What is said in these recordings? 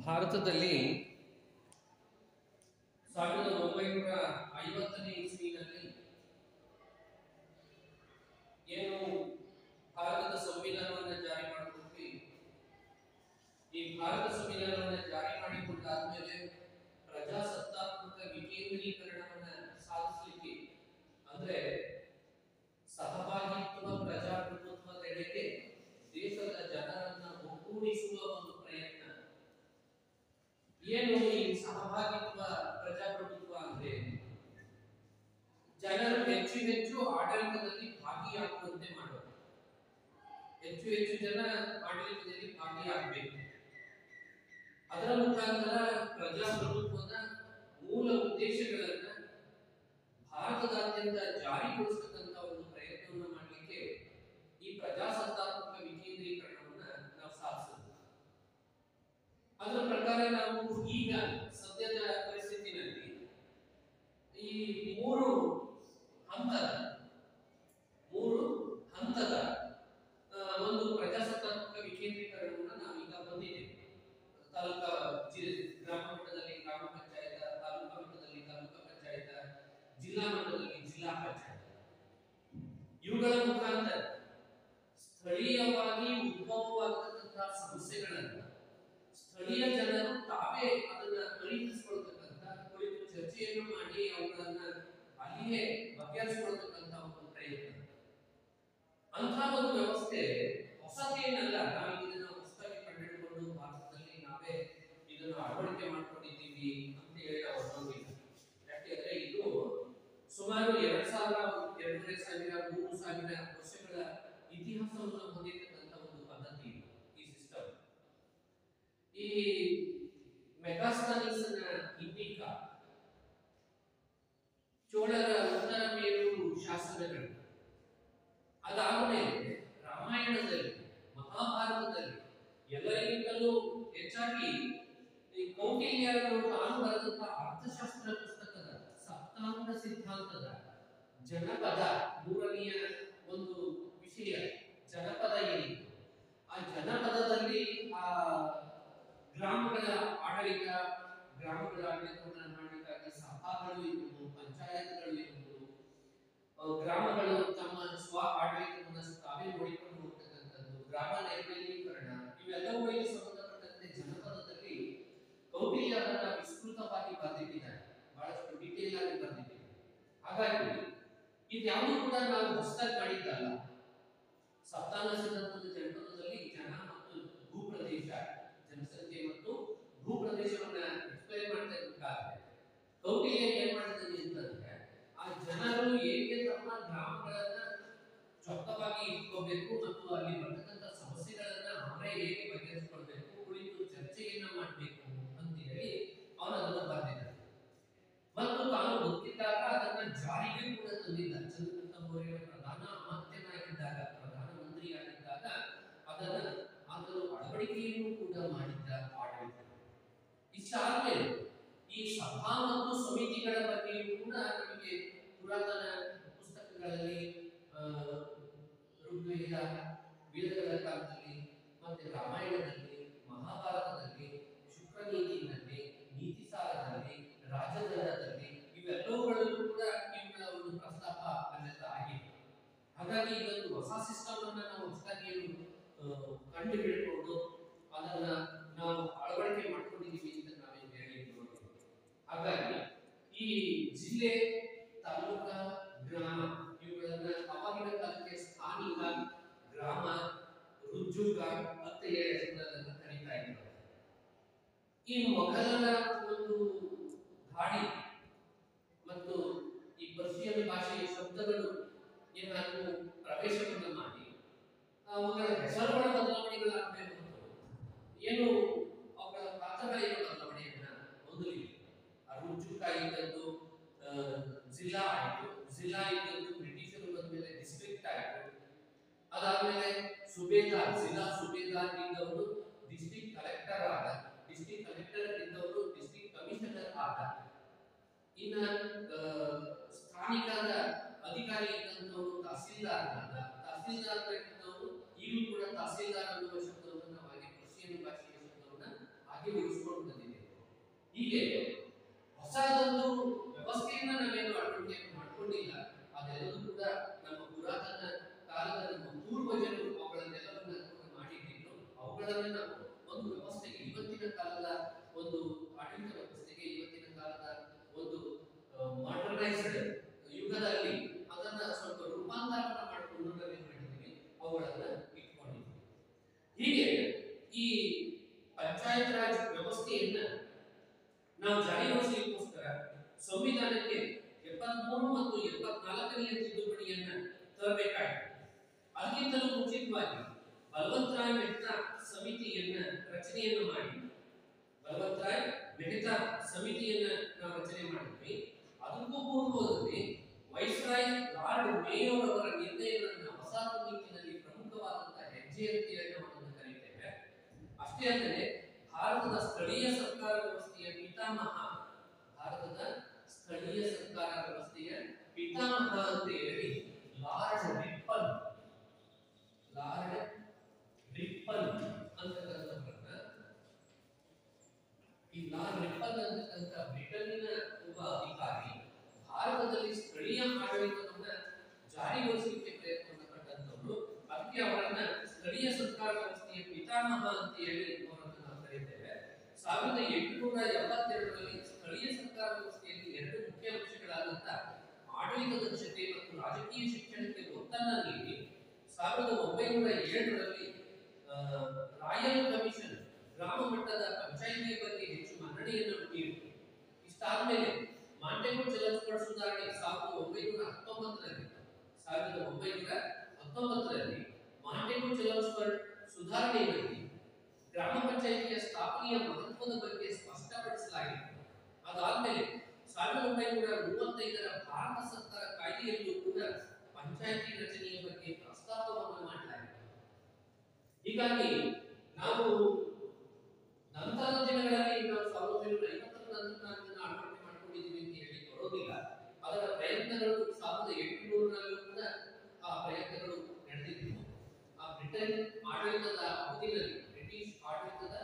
ಭಾರತದಲ್ಲಿ 1950ನೇ ಇಸ್ವಿನಲ್ಲಿ ಏನು ಭಾರತದ ಸಂವಿಧಾನವನ್ನು ಜಾರಿ ಮಾಡಿಕೊಟ್ವಿ. ಈ ಭಾರತ ಸಂವಿಧಾನವನ್ನು ಜಾರಿ ಮಾಡಿಕೊಂಡಾದ್ಮೇಲೆ ಪ್ರಜಾಸತ್ತಾತ್ಮಕ ವಿಕೇಂದ್ರೀಕರಣವನ್ನು ಸಾಧಿಸಲಿಕ್ಕೆ, ಅಂದ್ರೆ ಸಹಭಾಗಿತ್ವ ಪ್ರಜಾಪ್ರಭುತ್ವದೆಡೆಗೆ ದೇಶದ ಜನರನ್ನ ಒಗ್ಗೂಡಿಸುವ ಒಂದು ಪ್ರಯತ್ನ. ಏನು ಈ ಸಹಭಾಗಿತ್ವ ಪ್ರಜಾಪ್ರಭುತ್ವ ಅಂದ್ರೆ ಜನರು ಹೆಚ್ಚು ಹೆಚ್ಚು ಆಡಳಿತದಲ್ಲಿ ಭಾಗಿಯಾಗುವಂತೆ ಮಾಡೋದು. ಹೆಚ್ಚು ಹೆಚ್ಚು ಜನ ಆಡಳಿತದಲ್ಲಿ ಭಾಗಿಯಾಗಬೇಕು. ಅದರ ಮುಖಾಂತರ ಪ್ರಜಾಪ್ರಭುತ್ವದ ಮೂಲ ಉದ್ದೇಶಗಳನ್ನ ಭಾರತದಾದ್ಯಂತ ಜಾರಿಗೊಳಿಸತಕ್ಕಂತ ಒಂದು ಪ್ರಯತ್ನವನ್ನು ಮಾಡಲಿಕ್ಕೆ ಈ ಪ್ರಜಾಸತ್ತಾತ್ಮಕ ವಿಕೇಂದ್ರೀಕರಣವನ್ನ ನಾವು ಸಾಧಿಸಬಹುದು. ಅದರ ಪ್ರಕಾರ ನಾವು ಈಗ ಸದ್ಯದ ಪರಿಸ್ಥಿತಿನಲ್ಲಿ ಈ ಮೂರು ಹಂತದ ಒಂದು ಪ್ರಜಾಸತ್ತಾತ್ಮಕ ವಿಕೇಂದ್ರೀಕರಣವನ್ನು ನಾವೀಗ ಬಂದಿದ್ದೇವೆ. ತಾಲೂಕಾ ಗ್ರಾಮ ಮಟ್ಟದಲ್ಲಿ ಗ್ರಾಮ ಪಂಚಾಯತ್, ತಾಲೂಕಾ ಮಟ್ಟದಲ್ಲಿ ತಾಲೂಕಾ ಪಂಚಾಯತ್, ಜಿಲ್ಲಾ ಮಟ್ಟದಲ್ಲಿ ಜಿಲ್ಲಾ ಪಂಚಾಯತ್. ಇವುಗಳ ಮುಖಾಂತರ ಸ್ಥಳೀಯವಾಗಿ ಉದ್ಭವವಾಗತಕ್ಕಂತಹ ಸಮಸ್ಯೆಗಳನ್ನು ಸ್ಥಳೀಯ ಜನರು ತಾವೇ ಅದನ್ನ ಪರಿಹರಿಸಿಕೊಳ್ತಕ್ಕಂಥ, ಕುರಿತು ಚರ್ಚೆಯನ್ನು ಮಾಡಿ ಅವುಗಳನ್ನ ಅಲ್ಲಿಯೇ ಬಗೆಹರಿಸಿಕೊಳ್ತಕ್ಕಂಥ ಒಂದು ಪ್ರಯತ್ನ. ಅಂತ ಒಂದು ವ್ಯವಸ್ಥೆ ಹೊಸತೇನಲ್ಲ. ನಾವು ಇದನ್ನ ಹೊಸದಾಗಿ ಕಂಡುಹಿಡಿದುಕೊಂಡು ಭಾರತದಲ್ಲಿ ನಾವೇ ಇದನ್ನು ಅಳವಡಿಕೆ ಮಾಡ್ಕೊಂಡಿದ್ದೀವಿ ಅಂತ ಹೇಳಿ ನಾವು ಅನ್ನೋದಿಲ್ಲ. ಯಾಕೆಂದ್ರೆ ಇದು ಸುಮಾರು 2,000, 2,500, 3,000 ವರ್ಷಗಳ ಇತಿಹಾಸವನ್ನು ಹೊಂದಿರತಕ್ಕಂಥ ಒಂದು ಪದ್ಧತಿ ಈ ಸಿಸ್ಟಮ್. ಈ ಮೆಗಾಸ್ಥನೀಸ್ ಇಂಡಿಕಾ, ಚೋಳರ ಉತ್ತರ ಮೇರು ಶಾಸನಗಳು, ಅದಾದಮೇಲೆ ರಾಮಾಯಣದಲ್ಲಿ, ಮಹಾಭಾರತದಲ್ಲಿ, ಎಲ್ಲರಿಗಿಂತಲೂ ಹೆಚ್ಚಾಗಿ ಈ ಕೌಟಿಲ್ಯರು ತಾನು ಬರೆದಂತಹ ಅರ್ಥಶಾಸ್ತ್ರ ಪುಸ್ತಕದ ಸಪ್ತಾಂಗ ಸಿದ್ಧಾಂತದ ಜನಪದ, ಮೂರನೆಯ ಒಂದು ವಿಷಯ ಜನಪದ ಏನಿತ್ತು, ಆ ಜನಪದದಲ್ಲಿ ಆ ಗ್ರಾಮಗಳ ಆಡಳಿತವನ್ನು ಮಾಡಲಿಕ್ಕಾಗಿ ಸಭಾಗಳು ಇರುವುದು, ಪಂಚಾಯತ್ಗಳು ಇರುವುದು, ಗ್ರಾಮಗಳು ತಮ್ಮ ಸ್ವ ಆಡಳಿತವನ್ನು ತಾವೇ ನೋಡಿಕೊಂಡು ಹೋಗ್ತಕ್ಕಂಥದ್ದು, ಗ್ರಾಮ ನೈರ್ಮಲ್ಯೀಕರಣ, ಇವೆಲ್ಲವುಗಳಿಗೆ ಸಂಬಂಧಪಟ್ಟಂತೆ ಜನಪದದಲ್ಲಿ ಕೌಟಿಲ್ಯ ಅದನ್ನ ವಿಸ್ತೃತವಾಗಿ ಬರೆದಿಟ್ಟಿದ್ದಾರೆ, ಬಹಳಷ್ಟು ಡಿಟೇಲ್ ಆಗಿ ಬರೆದಿಟ್ಟಿದ್ದಾರೆ. ಹಾಗಾಗಿ ಇದ್ಯಾವುದು ಕೂಡ ನಾವು ಹೊಸದಾಗಿ ಮಾಡಿದ್ದಲ್ಲ. ಸಪ್ತಾಂಗ ಸಿದ್ಧಾಂತದ ಜನಪದದಲ್ಲಿ ಜನ ಮತ್ತು ಭೂಪ್ರದೇಶ, ಜನಸಂಖ್ಯೆ ಮತ್ತು ಭೂಪ್ರದೇಶವನ್ನ ಎಕ್ಸ್ಪ್ಲೈನ್ ಮಾಡ್ತಾ ಇರ್ಬೇಕಾದ್ರೆ ಕೌಟಿಲ್ಯ ಏನ್ ಮಾಡಿದ್ದಾನೆ ಅಂತಂದ್ರೆ, ಆ ಜನರು ಹೇಗೆ ತಮ್ಮ ಗ್ರಾಮಗಳನ್ನ ಚೊಕ್ಕವಾಗಿ ಇಟ್ಕೋಬೇಕು ಮತ್ತು ಅಲ್ಲಿ ಬರ್ತಕ್ಕಂಥ ಸಮಸ್ಯೆಗಳನ್ನ ಅವರೇ ಹೇಗೆ ಬಗೆಹರಿಸಿಕೊಳ್ಬೇಕು, ಕುಳಿತು ಚರ್ಚೆಯನ್ನ ಮಾಡಬೇಕು ಅಂತ ಹೇಳಿ ಅವನು ಅದನ್ನ ಬರೆದಿದ್ದಾನೆ. ಮತ್ತು ತಾನು ಬದುಕಿದ್ದಾಗ ಅದನ್ನ ಜಾರಿಗೆ ಕೂಡ ತಂದಿದ್ದ. ಚಂದ್ರಗುಪ್ತ ಮೌರ್ಯರ ಪ್ರಧಾನ ಅಮಾತ್ಯನಾಗಿದ್ದಾಗ, ಪ್ರಧಾನಮಂತ್ರಿಯಾಗಿದ್ದಾಗ ಅದನ್ನ ಆತನು ಅಳವಡಿಕೆಯನ್ನು ಕೂಡ ಮಾಡಿದ್ದ ಆಡಳಿತ. ಇಷ್ಟಾದ್ಮೇಲೆ ಈ ಸಭಾ ಮತ್ತು ಸಮಿತಿಗಳ ಬಗ್ಗೆಯೂ ಕೂಡ ನಮಗೆ ಪುರಾತನ ಪುಸ್ತಕಗಳಲ್ಲಿ, ಋಗ್ವೇದ, ವೇದಗಳ ಕಾಲದಲ್ಲಿ, ಮತ್ತೆ ರಾಮಾಯಣದಲ್ಲಿ, ಮಹಾಭಾರತದಲ್ಲಿ, ಶುಕ್ರನೀತಿಯಲ್ಲಿ, ನೀತಿಸಾರದಲ್ಲಿ, ರಾಜಧರ್ಮದಲ್ಲಿ, ಇವೆಲ್ಲವುಗಳಲ್ಲೂ ಕೂಡ ಇವುಗಳ ಒಂದು ಪ್ರಸ್ತಾಪ ಅಲ್ಲೆಲ್ಲ ಆಗಿದೆ. ಹಾಗಾಗಿ ಇವತ್ತು ಹೊಸ ಸಿಸ್ಟಮ್ ಅನ್ನ ನಾವು ಹೊಸದಾಗಿ ಕಂಡು ಹಿಡಿದುಕೊಂಡು ಅದನ್ನ ನಾವು ಅಳವಡಿಕೆ ಮಾಡ್ಕೊಂಡಿದ್ದೀವಿ ಅಂತ ನಾವೇನು ಹೇಳಿದ್ವಿ. ಹಾಗಾಗಿ ಈ ಜಿಲ್ಲೆ, ತಾಲೂಕಾ, ಗ್ರಾಮ ಇವುಗಳನ್ನ ಅವಾಗಿನ ಕಾಲಕ್ಕೆ ಸ್ಥಾನಿಕ, ಗ್ರಾಮ, ರುಜುಗ ಅಂತ ಹೇಳಿ ಅದನ್ನ ಕರೀತಾ ಇದ್ದಾರೆ. ಈ ಮೊಘಲರ ಒಂದು ಧಾಡಿ ಮತ್ತು ಈ ಪರ್ಷಿಯನ್ ಭಾಷೆಯ ಶಬ್ದಗಳು ಏನಾದರೂ ಪ್ರವೇಶವನ್ನು ಮಾಡಿ ಅವುಗಳ ಹೆಸರುಗಳ ಬದಲಾವಣೆಗಳಾಗಬೇಕು, ಏನು ಅವುಗಳ ಪಾತ್ರಗಳೇನು ಬದಲಾವಣೆಯನ್ನ ಹೊಂದಲಿಲ್ಲ. ರುಜುಕ ಇದ್ದದ್ದು ಜಿಲ್ಲಾ ಆಯಿತು, ಜಿಲ್ಲಾ ಇದ್ದದ್ದು ಬ್ರಿಟಿಷರು ಬಂದ್ಮೇಲೆ ಡಿಸ್ಟ್ರಿಕ್ಟ್ ಆಯಿತು. ಅದಾದ್ಮೇಲೆ ಸುಬೇದಾರ್, ಜಿಲ್ಲಾ ಸುಬೇದಾರ್ ಇದ್ದವರು ಡಿಸ್ಟ್ರಿಕ್ಟ್ ಕಲೆಕ್ಟರ್ ಆದ, ಡಿಸ್ಟ್ರಿಕ್ಟ್ ಕಲೆಕ್ಟರ್ ಇದ್ದವರು ಡಿಸ್ಟ್ರಿಕ್ಟ್ ಕಮಿಷನರ್ ಆದ. ಇನ್ನ ಸ್ಥಾನಿಕದ ಅಧಿಕಾರಿ ಇದ್ದಂಥವರು ತಹಸೀಲ್ದಾರ್ ಆದ, ತಹಸೀಲ್ದಾರ್ ಇದ್ದವರು ಈಗಲೂ ಕೂಡ ತಹಸೀಲ್ದಾರ್ ಅನ್ನುವ ಶಬ್ದವನ್ನು ನಾವು ಹಾಗೆ ಪರ್ಷಿಯನ್ ಭಾಷೆಯ ಶಬ್ದವನ್ನ ಹಾಗೆ ಉಳಿಸ್ಕೊಂಡು ಹೀಗೆ ಹೊಸದೊಂದು ವ್ಯವಸ್ಥೆಯನ್ನ ನಾವೇನು ಅಳವಡಿಕೆ ಮಾಡ್ಕೊಂಡಿಲ್ಲ, ಅದೆಲ್ಲವೂ ಕೂಡ ನಮ್ಮ ಪುರಾತನ ಕಾಲದ ನಮ್ಮ ಪೂರ್ವಜರು ಅವುಗಳನ್ನೆಲ್ಲವನ್ನ ಮಾಡಿದ್ರು. ಅವುಗಳನ್ನ ನಾವು ಒಂದು ವ್ಯವಸ್ಥೆಗೆ, ಇವತ್ತಿನ ಕಾಲದ ಒಂದು ಆಡಳಿತ ವ್ಯವಸ್ಥೆಗೆ, ಇವತ್ತಿನ ಕಾಲದ ಒಂದು ಮಾಡರ್ನೈಸ್ಡ್ ಯುಗದಲ್ಲಿ ಅದನ್ನ ಸ್ವಲ್ಪ ರೂಪಾಂತರವನ್ನ ಮಾಡಿಕೊಂಡು ನಾವೇನ್ ಮಾಡಿದ್ದೀವಿ, ಅವುಗಳನ್ನ ಇಟ್ಕೊಂಡಿದ್ದೀವಿ. ಹೀಗೆ ಈ ಪಂಚಾಯತ್ ರಾಜ್ ವ್ಯವಸ್ಥೆಯನ್ನ ನಾವು ಜಾರಿಗೊಳಿಸಲಿಕ್ಕೋಸ್ಕರ ಸಂವಿಧಾನಕ್ಕೆ 73 ಮತ್ತು 74ನೇ ತಿದ್ದುಪಡಿಯನ್ನ ತರಬೇಕಾಯಿತು. ಅದಕ್ಕಿಂತಲೂ ಮುಂಚಿತವಾಗಿ ಬಲವಂತರಾಯ್ ಮೆಹ್ತಾ ಸಮಿತಿಯನ್ನ ರಚನೆಯನ್ನು ಮಾಡಿ, ಬಲವಂತರಾಯ್ ಮೆಹ್ತಾ ಸಮಿತಿಯನ್ನ ನಾವು ರಚನೆ ಮಾಡಿದ್ವಿ. ಅದಕ್ಕೂ ಪೂರ್ವದಲ್ಲಿ ವೈಸ್ರಾಯ್ ಲಾರ್ಡ್ ಮೇಯರ್ ಅವರ ನಿರ್ಣಯಗಳನ್ನು ಹೊಸ ನೀತಿನಲ್ಲಿ ಪ್ರಮುಖವಾದಂತಹ ಹೆಜ್ಜೆ ಅಂತ ಹೇಳಿ ನಾವು ಅದನ್ನು ಕರೀತೇವೆ. ಅಷ್ಟೇ ಅಲ್ಲದೆ ಭಾರತದ ಸ್ಥಳೀಯ ಸರ್ಕಾರ ವ್ಯವಸ್ಥೆಯ ಪಿತಾಮಹ, ಭಾರತದ ಸ್ಥಳೀಯ ಸರ್ಕಾರ ವ್ಯವಸ್ಥೆಯ ಪಿತಾಮಹ ಅಂತ ಹೇಳಿ ಲಾರ್ಡ್ ರಿಪ್ಪನ್, ಲಾರ್ಡ್ ರಿಪ್ಪನ್ ಅಂತಕ್ಕಂಥವರನ್ನ, ಈ ಲಾರ್ಡ್ ರಿಪ್ಪನ್ ಅಂತಕ್ಕಂಥ ಬ್ರಿಟನ್ನಿನ ಒಬ್ಬ ಅಧಿಕಾರಿ ಭಾರತದಲ್ಲಿ ಸ್ಥಳೀಯ ಆಡಳಿತವನ್ನ ಜಾರಿಗೊಳಿಸಲಿಕ್ಕೆ ಪ್ರಯತ್ನವನ್ನು ಪಟ್ಟಂತವರು. ಅದಕ್ಕೆ ಅವರನ್ನ ಸ್ಥಳೀಯ ಸರ್ಕಾರ ವ್ಯವಸ್ಥೆಯ ಪಿತಾಮಹ ಅಂತ ಹೇಳಿ ಅವರನ್ನು ನಾವು ಕರೀತೇವೆ. 1872ರಲ್ಲಿ ಸ್ಥಳೀಯ ಸರ್ಕಾರ ವ್ಯವಸ್ಥೆಯಲ್ಲಿ ಎರಡು ಮುಖ್ಯ ಅಂಶಗಳಾದಂತಹ ಆಡಳಿತ ದಕ್ಷತೆ ಮತ್ತು ರಾಜಕೀಯ ಶಿಕ್ಷಣಕ್ಕೆ ಒತ್ತನ್ನು ನೀಡಿ 1907ರಲ್ಲಿ ರಾಯಲ್ ಕಮಿಷನ್ ಗ್ರಾಮ ಮಟ್ಟದ ಪಂಚಾಯಿತಿಯ ಬಗ್ಗೆ ಹೆಚ್ಚು ಮನ್ನಣೆಯನ್ನು ನೀಡಿತು. ಇಷ್ಟಾದ್ಮೇಲೆ ಮಾಂಟೆಗೊ ಚಲನ್ಸ್ಬರ್ಗ್ ಸುಧಾರಣೆ 1919ರಲ್ಲಿ ಮಾಂಟೆಗೊ ಚಲನ್ಸ್ಬರ್ಗ್ ಸುಧಾರಣೆಯಲ್ಲಿ ಗ್ರಾಮ ಪಂಚಾಯಿತಿಯ ಸ್ಥಾಪನೆಯ ಮಹತ್ವದ ಬಗ್ಗೆ ಸ್ಪಷ್ಟಪಡಿಸಲಾಯಿತು. ಅದಾದ್ಮೇಲೆ 1935ರ ಭಾರತ ಸರ್ಕಾರ ಕಾಯ್ದೆಯಲ್ಲೂ ಕೂಡ ಪಂಚಾಯಿತಿ ರಚನೆಯ ಬಗ್ಗೆ ಪ್ರಸ್ತಾಪವನ್ನು ಮಾಡಲಾಯಿತು. ಹೀಗಾಗಿ ನಾವು ನಂತರದ ದಿನಗಳಲ್ಲಿ ನಾವು 1950ರ ನಂತರ ಅಳವಡಿಕೆ ಮಾಡ್ಕೊಂಡಿದ್ದೀವಿ ಅಂತ ಹೇಳಿ ಬರೋದಿಲ್ಲ. ಅದರ ಪ್ರಯತ್ನಗಳು 1800ರಲ್ಲೂ ಕೂಡ ಆ ಪ್ರಯತ್ನಗಳು ನಡೆದಿದ್ದವು. ಆ ಬ್ರಿಟನ್ ಆಡಳಿತದ ಅವಧಿಯಲ್ಲಿ, ಬ್ರಿಟಿಷ್ ಆಡಳಿತದ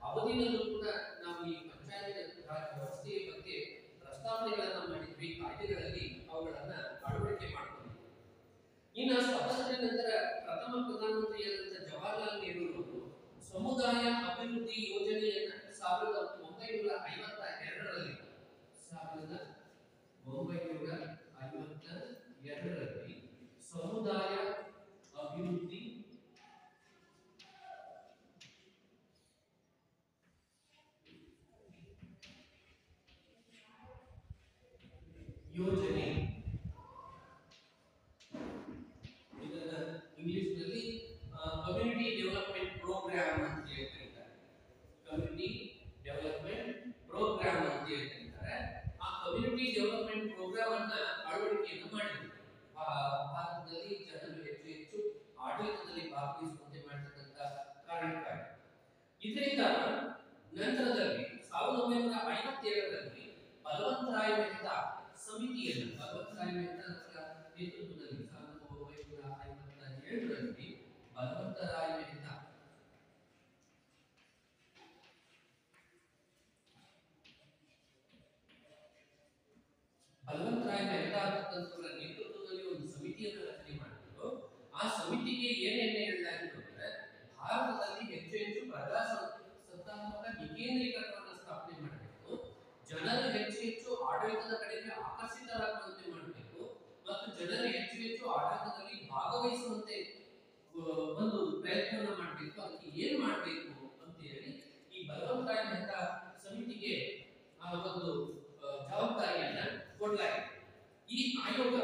ಅವಧಿನಲ್ಲೂ ಕೂಡ ನಾವು ಈ ಪಂಚಾಯತ್ ರಾಜ್ ವ್ಯವಸ್ಥೆಯ ಬಗ್ಗೆ ಪ್ರಸ್ತಾವನೆಗಳನ್ನ ಮಾಡಿದ್ವಿ, ಕಾಯ್ದೆಗಳಲ್ಲಿ ಅವುಗಳನ್ನ ಅಳವಡಿಕೆ ಮಾಡಿಕೊಂಡಿದ್ವಿ. ಇನ್ನು ಸ್ವಾತಂತ್ರ್ಯ ನಂತರ ಪ್ರಥಮ ಪ್ರಧಾನಮಂತ್ರಿಯಾದಂಥ ಜವಾಹರ್ಲಾಲ್ ನೆಹರು ಅವರು ಸಮುದಾಯ ಅಭಿವೃದ್ಧಿ ಯೋಜನೆಯನ್ನ 1952ರಲ್ಲಿ ಸಮುದಾಯ ಅಭಿವೃದ್ಧಿ ಯೋಜನೆ, ಇದನ್ನ ಇಂಗ್ಲಿಷ್ ನಲ್ಲಿ ಕಮ್ಯುನಿಟಿ ಡೆವಲಪ್ಮೆಂಟ್ ಪ್ರೋಗ್ರಾಮ್ ಅಂತ ಹೇಳ್ತಾರೆ. ಕಮ್ಯುನಿಟಿ ಡೆವಲಪ್ಮೆಂಟ್ ಪ್ರೋಗ್ರಾಮ್ ಅಂತ ಹೇಳ್ತಾರೆ. ಆ ಕಮ್ಯುನಿಟಿ ಡೆವಲಪ್ಮೆಂಟ್ ಪ್ರೋಗ್ರಾಮ್ ಅನ್ನ ಅಳವಡಿಕೆಯನ್ನು ಮಾಡಿದ್ರು. ಭಾರತದಲ್ಲಿ ಜನರು ಹೆಚ್ಚು ಹೆಚ್ಚು ಆಡಳಿತದಲ್ಲಿ ಭಾಗವಹಿಸುವಂತೆ ಮಾಡತಕ್ಕಂತ ಕಾರಣಕ್ಕಾಗಿ. ಇದರಿಂದ ನಂತರದಲ್ಲಿ 1957ರಲ್ಲಿ ಬಲವಂತರಾಯ್ ಮೆಹ್ತಾ ಸಮಿತಿಯನ್ನು, ಬಲವಂತರಾಯ್ ಮೆಹ್ತಾ ಅವರ ನೇತೃತ್ವದಲ್ಲಿ 1957ರಲ್ಲಿ ಬಲವಂತರಾಯ್ ಮೆಹ್ತಾ ಅಂತಕ್ಕಂಥವರ ನೇತೃತ್ವದಲ್ಲಿ ಒಂದು ಸಮಿತಿಯನ್ನು ರಚನೆ ಮಾಡಿದ್ರು. ಆ ಸಮಿತಿಗೆ ಏನೇನು ಹೇಳಲಾಗಿತ್ತು ಅಂದ್ರೆ, ಭಾರತದಲ್ಲಿ ಹೆಚ್ಚು ಹೆಚ್ಚು ಪ್ರಜಾಸತ್ತಾತ್ಮಕ ವಿಕೇಂದ್ರೀಕರಣವನ್ನು ಸ್ಥಾಪನೆ ಮಾಡಬೇಕು, ಜನರು ಹೆಚ್ಚು ಹೆಚ್ಚು ಆಡಳಿತದ ಕಡೆಗೆ ಆಕರ್ಷಿತರಾಗುವಂತೆ ಮಾಡಬೇಕು ಮತ್ತು ಜನರು ಹೆಚ್ಚು ಹೆಚ್ಚು ಆಡಳಿತದಲ್ಲಿ ಭಾಗವಹಿಸುವಂತೆ ಒಂದು ಪ್ರಯತ್ನವನ್ನು ಮಾಡಬೇಕು. ಅದಕ್ಕೆ ಏನ್ ಮಾಡಬೇಕು ಅಂತ ಹೇಳಿ ಈ ಬಲವಂತರಾಯ್ ಮೆಹ್ತಾ ಸಮಿತಿಗೆ ಆ ಒಂದು ಜವಾಬ್ದಾರಿಯನ್ನ ಕೊಡಲಾಯಿತು. ಈ ಆಯೋಗ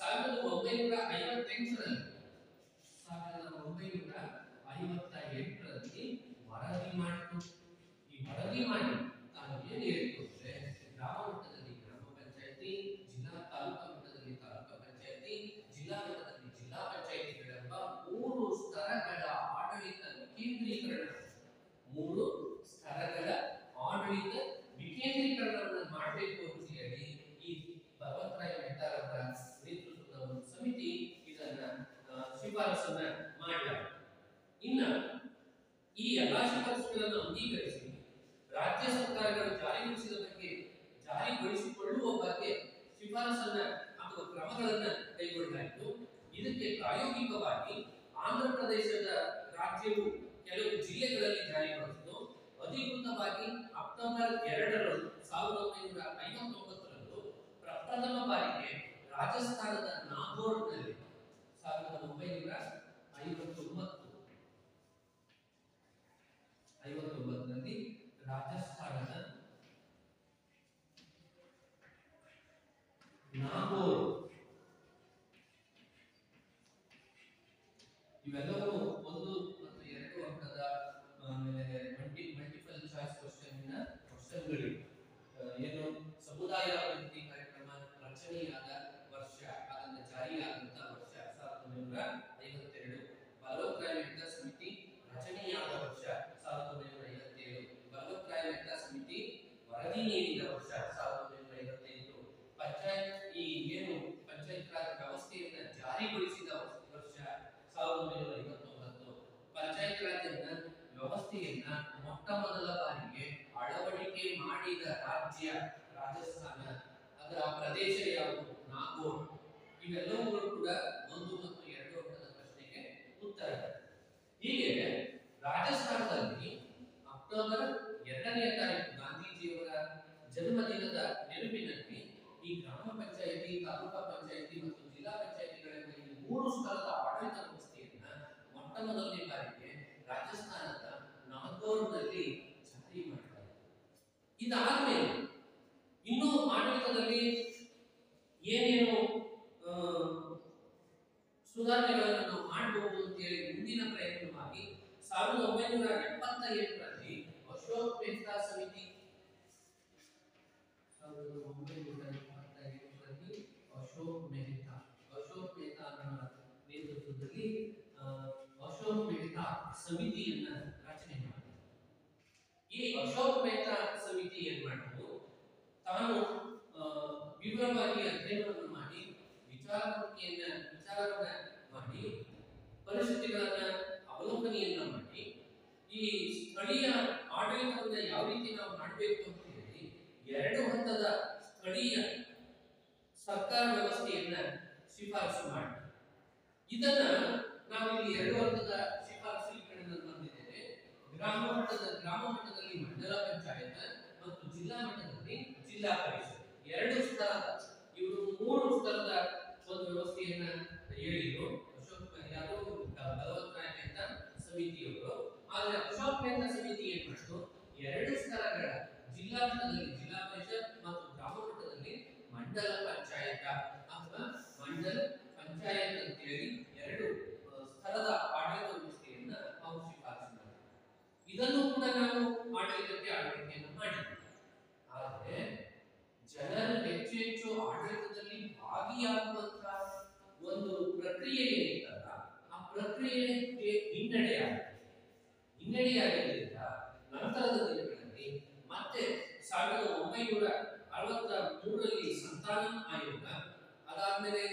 1958ರಲ್ಲಿ ವರದಿ ಮಾಡಿತು. ಈ ವರದಿ ಮಾಡಿ ತಾನು ಏನು ಹೇಳಿತು ಅಂದ್ರೆ, ಗ್ರಾಮ ಮಟ್ಟದಲ್ಲಿ ಗ್ರಾಮ ಪಂಚಾಯತಿ, ಜಿಲ್ಲಾ ತಾಲೂಕಾ ಮಟ್ಟದಲ್ಲಿ ತಾಲೂಕಾ ಪಂಚಾಯತಿ, ಜಿಲ್ಲಾ ಮಟ್ಟದಲ್ಲಿ ಜಿಲ್ಲಾ ಪಂಚಾಯತಿಗಳೆಂಬ 3 ಸ್ತರಗಳ ಆಡಳಿತ ವಿಕೇಂದ್ರೀಕರಣ, 3 ಸ್ತರಗಳ ಆಡಳಿತ ವಿಕೇಂದ್ರೀಕರಣವನ್ನು ಮಾಡಬೇಕು ಅಂತ ಹೇಳಿ ಈ ಬಲವಂತರಾಯ್ ಮೆಹ್ತಾ ಅವರ ನೇತೃತ್ವದ ಒಂದು ಸಮಿತಿ ಇದನ್ನ ಶಿಫಾರಸನ್ನ ಮಾಡಲಾಯಿತು. ಇನ್ನು ಈ ಎಲ್ಲಾ ಶಿಫಾರಸುಗಳನ್ನು ಅಂಗೀಕರಿಸಿ ರಾಜ್ಯ ಸರ್ಕಾರಗಳು ಜಾರಿಗೊಳಿಸಿಕೊಳ್ಳುವ ಬಗ್ಗೆ ಶಿಫಾರಸನ್ನ ಅಥವಾ ಕ್ರಮಗಳನ್ನ ಕೈಗೊಳ್ಳಲಾಯಿತು. ಇದಕ್ಕೆ ಪ್ರಾಯೋಗಿಕವಾಗಿ ಆಂಧ್ರ ಪ್ರದೇಶದ ರಾಜ್ಯವು ಕೆಲವು ಜಿಲ್ಲೆಗಳಲ್ಲಿ ಜಾರಿಗೊಳಿಸಿತು. ಅಧಿಕೃತವಾಗಿ ಅಕ್ಟೋಬರ್ 2 1959ರಂದು ಪ್ರಪ್ರಥಮ ಬಾರಿಗೆ ರಾಜಸ್ಥಾನದ ನಾಗೌರ್ನಲ್ಲಿ 1959ರಲ್ಲಿ ರಾಜಸ್ಥಾನದ ನಾಗೌರ್ ಇವೆಲ್ಲವೂ 1 ಮತ್ತು 2 ಅಂಕದ ಮಲ್ಟಿಪಲ್ ಚಾಯ್ಸ್ ಕ್ವಶನ್ಗಳಿವೆ. ಏನು ಸಮುದಾಯ ಅಭಿವೃದ್ಧಿ ಕಾರ್ಯಕ್ರಮ ರಚನೆಯಾದ ವರ್ಷ, ಅದನ್ನ ಜಾರಿಯಾದಂತ ವರ್ಷ 1952. ಬಲವತ್ರಾಯ ಮೆಹ್ತಾ ಸಮಿತಿ ರಚನೆಯಾದ ವರ್ಷ 1957. ಬಲವತ್ರಾಯ ಮೆಹ್ತಾ ಸಮಿತಿ ವರದಿ ನೀಡಿದ ವರ್ಷ 1958. ಪಂಚಾಯತ್ ರಾಜ್ ವ್ಯವಸ್ಥೆಯನ್ನ ಜಾರಿಗೊಳಿಸಿದ ವರ್ಷ 1959. ಪಂಚಾಯತ್ ರಾಜ್ ವ್ಯವಸ್ಥೆಯನ್ನ ಮೊಟ್ಟ ಮೊದಲ ಬಾರಿಗೆ ಅಳವಡಿಕೆ ಮಾಡಿದ ರಾಜ್ಯ ರಾಜಸ್ಥಾನ. ಅದರ ಪ್ರದೇಶ ಯಾವುದು? ನಾಗೌರ್. ಇವೆಲ್ಲವೂ ಕೂಡ 1 ಮತ್ತು 2 ಅಂಕದ ಪ್ರಶ್ನೆಗೆ ಉತ್ತರ. ಹೀಗೆ ರಾಜಸ್ಥಾನದಲ್ಲಿ ಅಕ್ಟೋಬರ್ 2ನೇ ತಾರೀಕು ಗಾಂಧೀಜಿಯವರ ಜನ್ಮದಿನದ ನೆನಪಿನಲ್ಲಿ ಈ ಗ್ರಾಮ ಪಂಚಾಯಿತಿ, ತಾಲೂಕಾ ಪಂಚಾಯಿತಿ ಮತ್ತು ಜಿಲ್ಲಾ ಪಂಚಾಯಿತಿಗಳಲ್ಲಿ 3 ಸ್ತರದ ಆಡಳಿತ ವ್ಯವಸ್ಥೆಯನ್ನ ಮೊಟ್ಟ ಮೊದಲನೇ ಬಾರಿಗೆ ರಾಜಸ್ಥಾನದ ನಾಗೌರ್ನಲ್ಲಿ ಜಾರಿ ಮಾಡಿದ್ದಾರೆ. ಇದಾದ್ಮೇಲೆ ಇನ್ನು ಆಡಳಿತದಲ್ಲಿ ಏನೇನು ಸುಧಾರಣೆಗಳನ್ನು ನಾವು ಮಾಡಬಹುದು ಅಂತ ಹೇಳಿ ಮುಂದಿನ ಪ್ರಯತ್ನವಾಗಿ 1978ರಲ್ಲಿ ಅಶೋಕ್ ಮೆಹ್ತಾ ಸಮಿತಿ 1978ರಲ್ಲಿ ಅಶೋಕ್ ಮೆಹ್ತಾ ನೇತೃತ್ವದಲ್ಲಿ ಅಶೋಕ್ ಮೆಹ್ತಾ ಸಮಿತಿಯನ್ನ ರಚನೆ ಮಾಡಿದ್ರು. ಈ ಅಶೋಕ್ ಮೆಹ್ತಾ ಸಮಿತಿ ಏನ್ ಮಾಡಿದ್ರು? ತಾನು ವಿವರವಾಗಿ ಅಧ್ಯಯನವನ್ನು ಮಾಡಿ ವಿಚಾರವನ್ನ ಮಾಡಿ ಪರಿಸ್ಥಿತಿಗಳನ್ನ ಅವಲೋಕನೆಯನ್ನ ಮಾಡಿ ಈ ಸ್ಥಳೀಯ ಆಡಳಿತವನ್ನ ಯಾವ ರೀತಿ ನಾವು ಮಾಡಬೇಕು ಅಂತ ಹೇಳಿ 2 ಹಂತದ ಸ್ಥಳೀಯ ಸರ್ಕಾರ ವ್ಯವಸ್ಥೆಯನ್ನ ಶಿಫಾರಸು ಮಾಡಿ, ಇದನ್ನ ನಾವಿಲ್ಲಿ 2 ಹಂತದ ಶಿಫಾರಸು ಬಂದಿದ್ದೇವೆ. ಗ್ರಾಮ ಮಟ್ಟದಲ್ಲಿ ಮಂಡಲ ಪಂಚಾಯತ್ ಮತ್ತು ಜಿಲ್ಲಾ ಮಟ್ಟದಲ್ಲಿ ಜಿಲ್ಲಾ ಪರಿಷತ್. 2 ಸ್ತರದ ಇವರು 3 ಸ್ತರದ ಒಂದು ವ್ಯವಸ್ಥೆಯನ್ನ ಹೇಳಿದ್ರು ಬಲವತ್ರಾಯ ಮೆಹ್ತಾ ಸಮಿತಿಯವರು. ಆದ್ರೆ ಅಶೋಕ್ ಮೆಹ್ತಾ ಸಮಿತಿ ಏನ್ ಮಾಡಿತು? 2 ಸ್ತರಗಳ ಜಿಲ್ಲಾ ಮಟ್ಟದಲ್ಲಿ ಜಿಲ್ಲಾ ಪರಿಷತ್ ಮತ್ತು ಗ್ರಾಮ ಮಟ್ಟದಲ್ಲಿ ಮಂಡಲ ಪಂಚಾಯತ್ ಅಥವಾ ಮಂಡಲ ಪಂಚಾಯತ್ ಅಂತ ಹೇಳಿ 2 ಸ್ತರದ ಆಡಳಿತ ವ್ಯವಸ್ಥೆಯನ್ನ ಅವರು ಶಿಫಾರಸು ಮಾಡಿದ್ರು. ಇದನ್ನು ಕೂಡ ನಾವು ಆಡಳಿತವನ್ನು ಮಾಡಿದ್ವಿ. ಆದರೆ ಜನರು ಹೆಚ್ಚು ಆಡಳಿತದಲ್ಲಿ ಭಾಗಿಯಾಗುವಂತಹ ಒಂದು ಪ್ರಕ್ರಿಯೆ ಏನಿತ್ತಲ್ಲ, ಆ ಪ್ರಕ್ರಿಯೆಗೆ ಹಿನ್ನಡೆಯಾಗಿದ್ದರಿಂದ ನಂತರದ ದಿನಗಳಲ್ಲಿ ಮತ್ತೆ 1963ರಲ್ಲಿ ಸಂತಾನ ಆಯೋಗ, ಅದಾದ್ಮೇಲೆ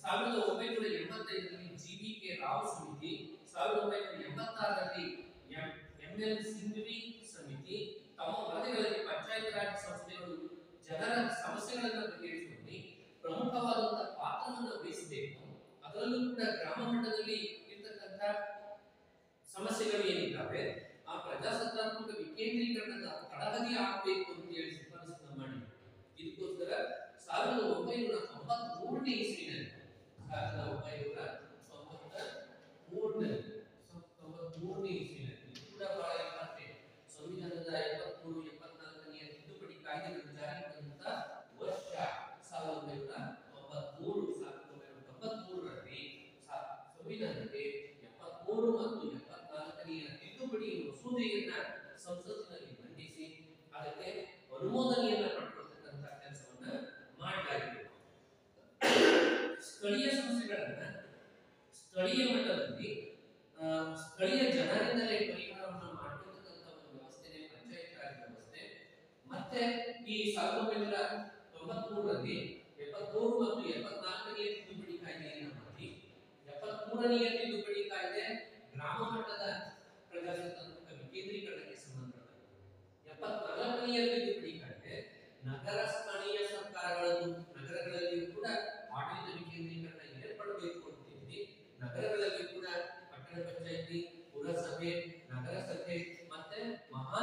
1985ರಲ್ಲಿ ಜಿ.ವಿ.ಕೆ. ರಾವ್ ಸಮಿತಿ, 1986ರಲ್ಲಿ ಎಂ.ಎಲ್. ಸಿಂಘವಿ ಸಮಿತಿ ತಮ್ಮ ವರದಿಗಳಲ್ಲಿ ಪಂಚಾಯತ್ ರಾಜ್ ಸಂಸ್ಥೆಗಳು ಜನರ ಸಮಸ್ಯೆಗಳನ್ನು ಬಗೆಹರಿಸುವಲ್ಲಿ ಪ್ರಮುಖವಾದಂತಹ ಪಾತ್ರವನ್ನು ವಹಿಸಬೇಕು. ಅದರಲ್ಲೂ ಕೂಡ ಗ್ರಾಮ ಮಟ್ಟದಲ್ಲಿ ಇರತಕ್ಕಂಥ ಸಮಸ್ಯೆಗಳು ಏನಿದ್ದಾವೆ ಆ ಪ್ರಜಾಸತ್ತಾತ್ಮಕ ವಿಕೇಂದ್ರೀಕರಣದ ತಳಹದಿ ಆಗಬೇಕು ಅಂತ ಹೇಳಿ ಶಿಫಾರಸನ್ನು ಮಾಡಿ, ಇದಕ್ಕೋಸ್ಕರ 1993ನೇ ಇಸ್ವಿನಲ್ಲಿ 1993ನೇ ಇಸ್ವಿನಲ್ಲಿ ಕೂಡ ಬಹಳ ಇಂಪಾರ್ಟೆಂಟ್, ಸಂವಿಧಾನದ 73, 74ನೇ ತಿದ್ದುಪಡಿ ಕಾಯ್ದೆಗಳು ಜಾರಿಗೆ ಬಂದಂತ ವರ್ಷ 1993ರಲ್ಲಿ ಸಂವಿಧಾನಕ್ಕೆ 73 ಮತ್ತು 74ನೇ ತಿದ್ದುಪಡಿ ಮಸೂದೆಯನ್ನ ಸಂಸತ್ತಿನಲ್ಲಿ ಮಂಡಿಸಿ ಅದಕ್ಕೆ ಅನುಮೋದನೆಯನ್ನ ಪಡೆದುಕೊಳ್ಳತಕ್ಕಂತ ಕೆಲಸವನ್ನ ಮಾಡಲಾಗಿದೆ. ಸ್ಥಳೀಯ ಸಮಸ್ಯೆಗಳನ್ನ ಸ್ಥಳೀಯ ಮಟ್ಟದಲ್ಲಿ ಸ್ಥಳೀಯ ಜನರಿಂದಲೇ ಪರಿಹಾರವನ್ನು ಮಾಡಿಕೊಳ್ಳತಕ್ಕಂತ ಒಂದು ವ್ಯವಸ್ಥೆನೇ ಪಂಚಾಯತ್ ರಾಜ್ ವ್ಯವಸ್ಥೆ. ಮತ್ತೆ ಈ 1993ರಲ್ಲಿ 73 ಮತ್ತು 74ನೇ ತಿದ್ದುಪಡಿ ಕಾಯ್ದೆಯನ್ನು ಮಾಡಿ 73ನೇ ತಿದ್ದುಪಡಿ ಕಾಯ್ದೆ ಗ್ರಾಮ ಮಟ್ಟದ ಪ್ರಜಾಸತ್ತಾತ್ಮಕ ವಿಕೇಂದ್ರೀಕರಣಕ್ಕೆ ಸಂಬಂಧಪಟ್ಟದ್ದು. 74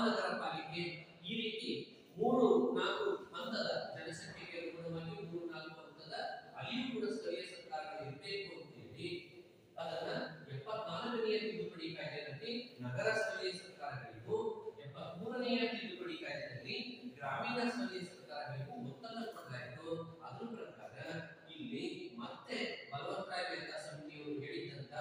ಮಹಾನಗರ ಪಾಲಿಕೆ, ಈ ರೀತಿ 3-4 ಹಂತದ ಜನಸಂಖ್ಯೆಗೆ ಅನುಗುಣವಾಗಿ 3-4 ಹಂತದ ಅಲ್ಲಿಯೂ ಕೂಡ ಸ್ಥಳೀಯ ಸರ್ಕಾರಗಳು ಇರಬೇಕು ಅಂತ ಹೇಳಿ ಅದನ್ನ 74ನೇ ತಿದ್ದುಪಡಿ ಕಾಯ್ದೆಯಲ್ಲಿ ನಗರ ಸ್ಥಳೀಯ ಸರ್ಕಾರಗಳಿಗೂ 73ನೇ ತಿದ್ದುಪಡಿ ಕಾಯ್ದೆಯಲ್ಲಿ ಗ್ರಾಮೀಣ ಸ್ಥಳೀಯ ಸರ್ಕಾರಗಳಿಗೂ ಒತ್ತನ್ನು ಕೊಡಲಾಯಿತು. ಅದ್ರ ಪ್ರಕಾರ ಇಲ್ಲಿ ಮತ್ತೆ ಬಲವಂತರಾಯ ಮೆಹ್ತಾ ಸಮಿತಿಯವರು ಹೇಳಿದಂತ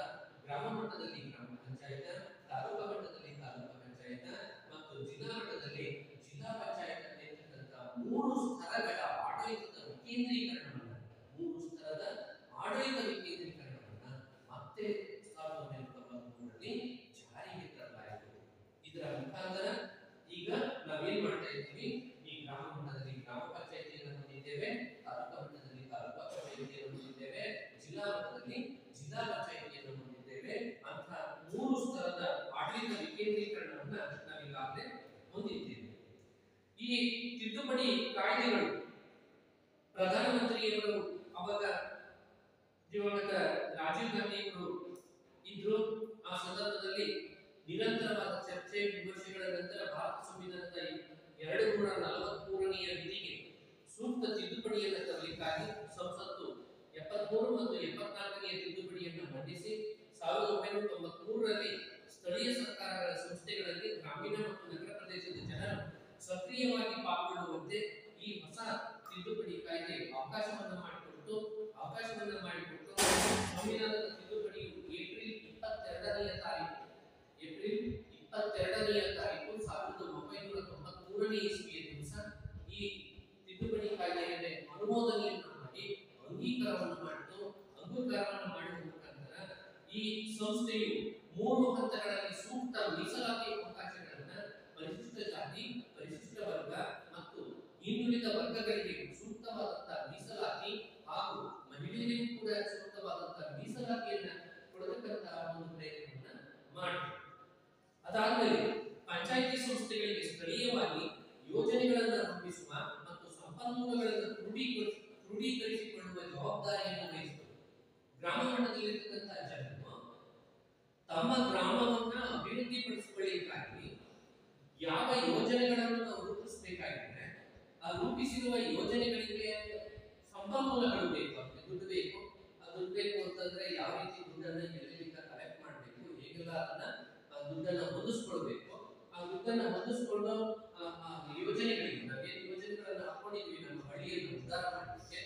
ಗ್ರಾಮ ಮಟ್ಟದಲ್ಲಿ ಗ್ರಾಮ ಪಂಚಾಯತ್, ತಾಲೂಕಾ ಮಟ್ಟದಲ್ಲಿ ತಾಲೂಕಾ ಪಂಚಾಯತ್ ಮತ್ತು ಜಿಲ್ಲಾ ಮಟ್ಟದಲ್ಲಿ ಜಿಲ್ಲಾ ಪಂಚಾಯತ್ ಅಂತಕ್ಕಂಥ 3 ಸ್ತರಗಳ ಆಡಳಿತದ ವಿಕೇಂದ್ರೀಕರಣವನ್ನ ಮತ್ತೆ 1993ರಲ್ಲಿ ಜಾರಿಗೆ ತರಲಾಯಿತು. ಇದರ ಮುಖಾಂತರ ಈಗ ನಾವೇನ್ ಮಾಡ್ತಾ ಇದ್ದೀವಿ, ಈ ಗ್ರಾಮ ಮಟ್ಟದಲ್ಲಿ ಗ್ರಾಮ ಪಂಚಾಯತಿಯನ್ನು ಹೊಂದಿದ್ದೇವೆ, ತಾಲೂಕಾ ಮಟ್ಟದಲ್ಲಿ ತಾಲೂಕಾ ಪಂಚಾಯತಿಯನ್ನು ಹೊಂದಿದ್ದೇವೆ, ಜಿಲ್ಲಾ ಮಟ್ಟದಲ್ಲಿ ಜಿಲ್ಲಾ ಪಂಚಾಯತಿಯನ್ನು ಹೊಂದಿದ್ದೇವೆ ಅಂತ 3 ಸ್ತರದ ಆಡಳಿತ ವಿಕೇಂದ್ರೀಕರಣವನ್ನ ನಾವೀಗಾಗಲೇ ಹೊಂದಿದ್ದೇವೆ. ಈ ತಿದ್ದುಪಡಿ ಕಾಯ್ದೆಗಳು ಪ್ರಧಾನಮಂತ್ರಿಯವರು ಅವಾಗ ದಿವಂಗತ ರಾಜೀವ್ ಗಾಂಧಿ ಅವರು ಇದ್ರು. ಆ ಸಂದರ್ಭದಲ್ಲಿ ನಿರಂತರವಾದ ಚರ್ಚೆ ವಿಮರ್ಶೆಗಳ ನಂತರ ಭಾರತ ಸಂವಿಧಾನದ 243ನೇ ವಿಧಿಗೆ ಸೂಕ್ತ ತಿದ್ದುಪಡಿಯನ್ನು ತರಲಿಕ್ಕಾಗಿ ಸಂಸತ್ತು 73 ಮತ್ತು 74ನೇ ತಿದ್ದುಪಡಿಯನ್ನು ಮಂಡಿಸಿ 1993ರಲ್ಲಿ ಸ್ಥಳೀಯ ಸರ್ಕಾರಗಳ ಸಂಸ್ಥೆಗಳಲ್ಲಿ ಗ್ರಾಮೀಣ ಮತ್ತು ನಗರ ಪ್ರದೇಶದ ಜನರು ಸಕ್ರಿಯವಾಗಿ ಪಾಲ್ಗೊಳ್ಳುವಂತೆ ಈ ಹೊಸ ತಿದ್ದುಪಡಿ ಕಾಯ್ದೆ ಅವಕಾಶವನ್ನು ಮಾಡಿಕೊಟ್ಟು ಸಂವಿಧಾನದ ತಿದ್ದುಪಡಿಯು ಏಪ್ರಿಲ್ 22ನೇ ತಾರೀಕು 1993ನೇ ಇಸ್ವಿಯ ದಿವಸ ಈ ತಿದ್ದುಪಡಿ ಕಾಯ್ದೆಗೆ ಅನುಮೋದನೆಯನ್ನು ಮಾಡಿ ಅಂಗೀಕಾರವನ್ನು ಮಾಡಿದ ಮುಖಾಂತರ ಈ ಸಂಸ್ಥೆಯು 3 ಹಂತಗಳಲ್ಲಿ ಸೂಕ್ತ ಮೀಸಲಾತಿ ಅವಕಾಶಗಳನ್ನು ಪರಿಶಿಷ್ಟ ಜಾತಿ, ಪರಿಶಿಷ್ಟ ವರ್ಗ ಮತ್ತು ಹಿಂದುಳಿದ ವರ್ಗಗಳಿಗೆ ಸೂಕ್ತವಾದಂತಹ ಮೀಸಲಾತಿ ಹಾಗೂ ಮಹಿಳೆಯರಿಗೂ ಕೂಡ ಸೂಕ್ತವಾದಂತಹ ಮೀಸಲಾತಿಯನ್ನು ಕೊಡತಕ್ಕಂತಹ ಒಂದು ಪ್ರಯತ್ನವನ್ನ ಮಾಡಿದೆ. ಅದಾದ್ಮೇಲೆ ಪಂಚಾಯಿತಿ ಸಂಸ್ಥೆಗಳಿಗೆ ಸ್ಥಳೀಯವಾಗಿ ಯೋಜನೆಗಳನ್ನು ರೂಪಿಸುವ ಮತ್ತು ಸಂಪನ್ಮೂಲಗಳನ್ನು ಕ್ರೋಢೀಕರಿಸಿಕೊಳ್ಳುವ ಜವಾಬ್ದಾರಿಯನ್ನು ವಹಿಸಿತು. ಗ್ರಾಮ ಮಟ್ಟದಲ್ಲಿರ್ತಕ್ಕಂತಹ ಜನರು ತಮ್ಮ ಗ್ರಾಮವನ್ನ ಅಭಿವೃದ್ಧಿಪಡಿಸಿಕೊಳ್ಳಲಿಕ್ಕಾಗಿ ಯಾವ ಯೋಜನೆಗಳನ್ನು ನಾವು ರೂಪಿಸಬೇಕಾಗಿದೆ, ಆ ರೂಪಿಸಿರುವ ಯೋಜನೆಗಳಿಗೆ ಸಂಪನ್ಮೂಲಗಳು ಬೇಕು, ಅದಕ್ಕೆ ದುಡ್ಡು ಬೇಕು. ಆ ದುಡ್ಡು ಬೇಕು ಅಂತಂದ್ರೆ ಯಾವ ರೀತಿ ದುಡ್ಡನ್ನು ಎಲ್ಲಿಂದ ಕಲೆಕ್ಟ್ ಮಾಡಬೇಕು, ಹೇಗೆಲ್ಲ ಅದನ್ನ ದುಡ್ಡನ್ನು ಹೊಂದಿಸ್ಕೊಳ್ಬೇಕು. ಆ ದುಡ್ಡನ್ನು ಹೊಂದಿಸ್ಕೊಂಡು ಯೋಜನೆಗಳಿಗೆ ನಾವೇನು ಯೋಜನೆಗಳನ್ನು ಹಾಕೊಂಡಿದ್ವಿ ನಮ್ಮ ಹಳ್ಳಿಯನ್ನು ಉದ್ಧಾರ ಮಾಡಲಿಕ್ಕೆ,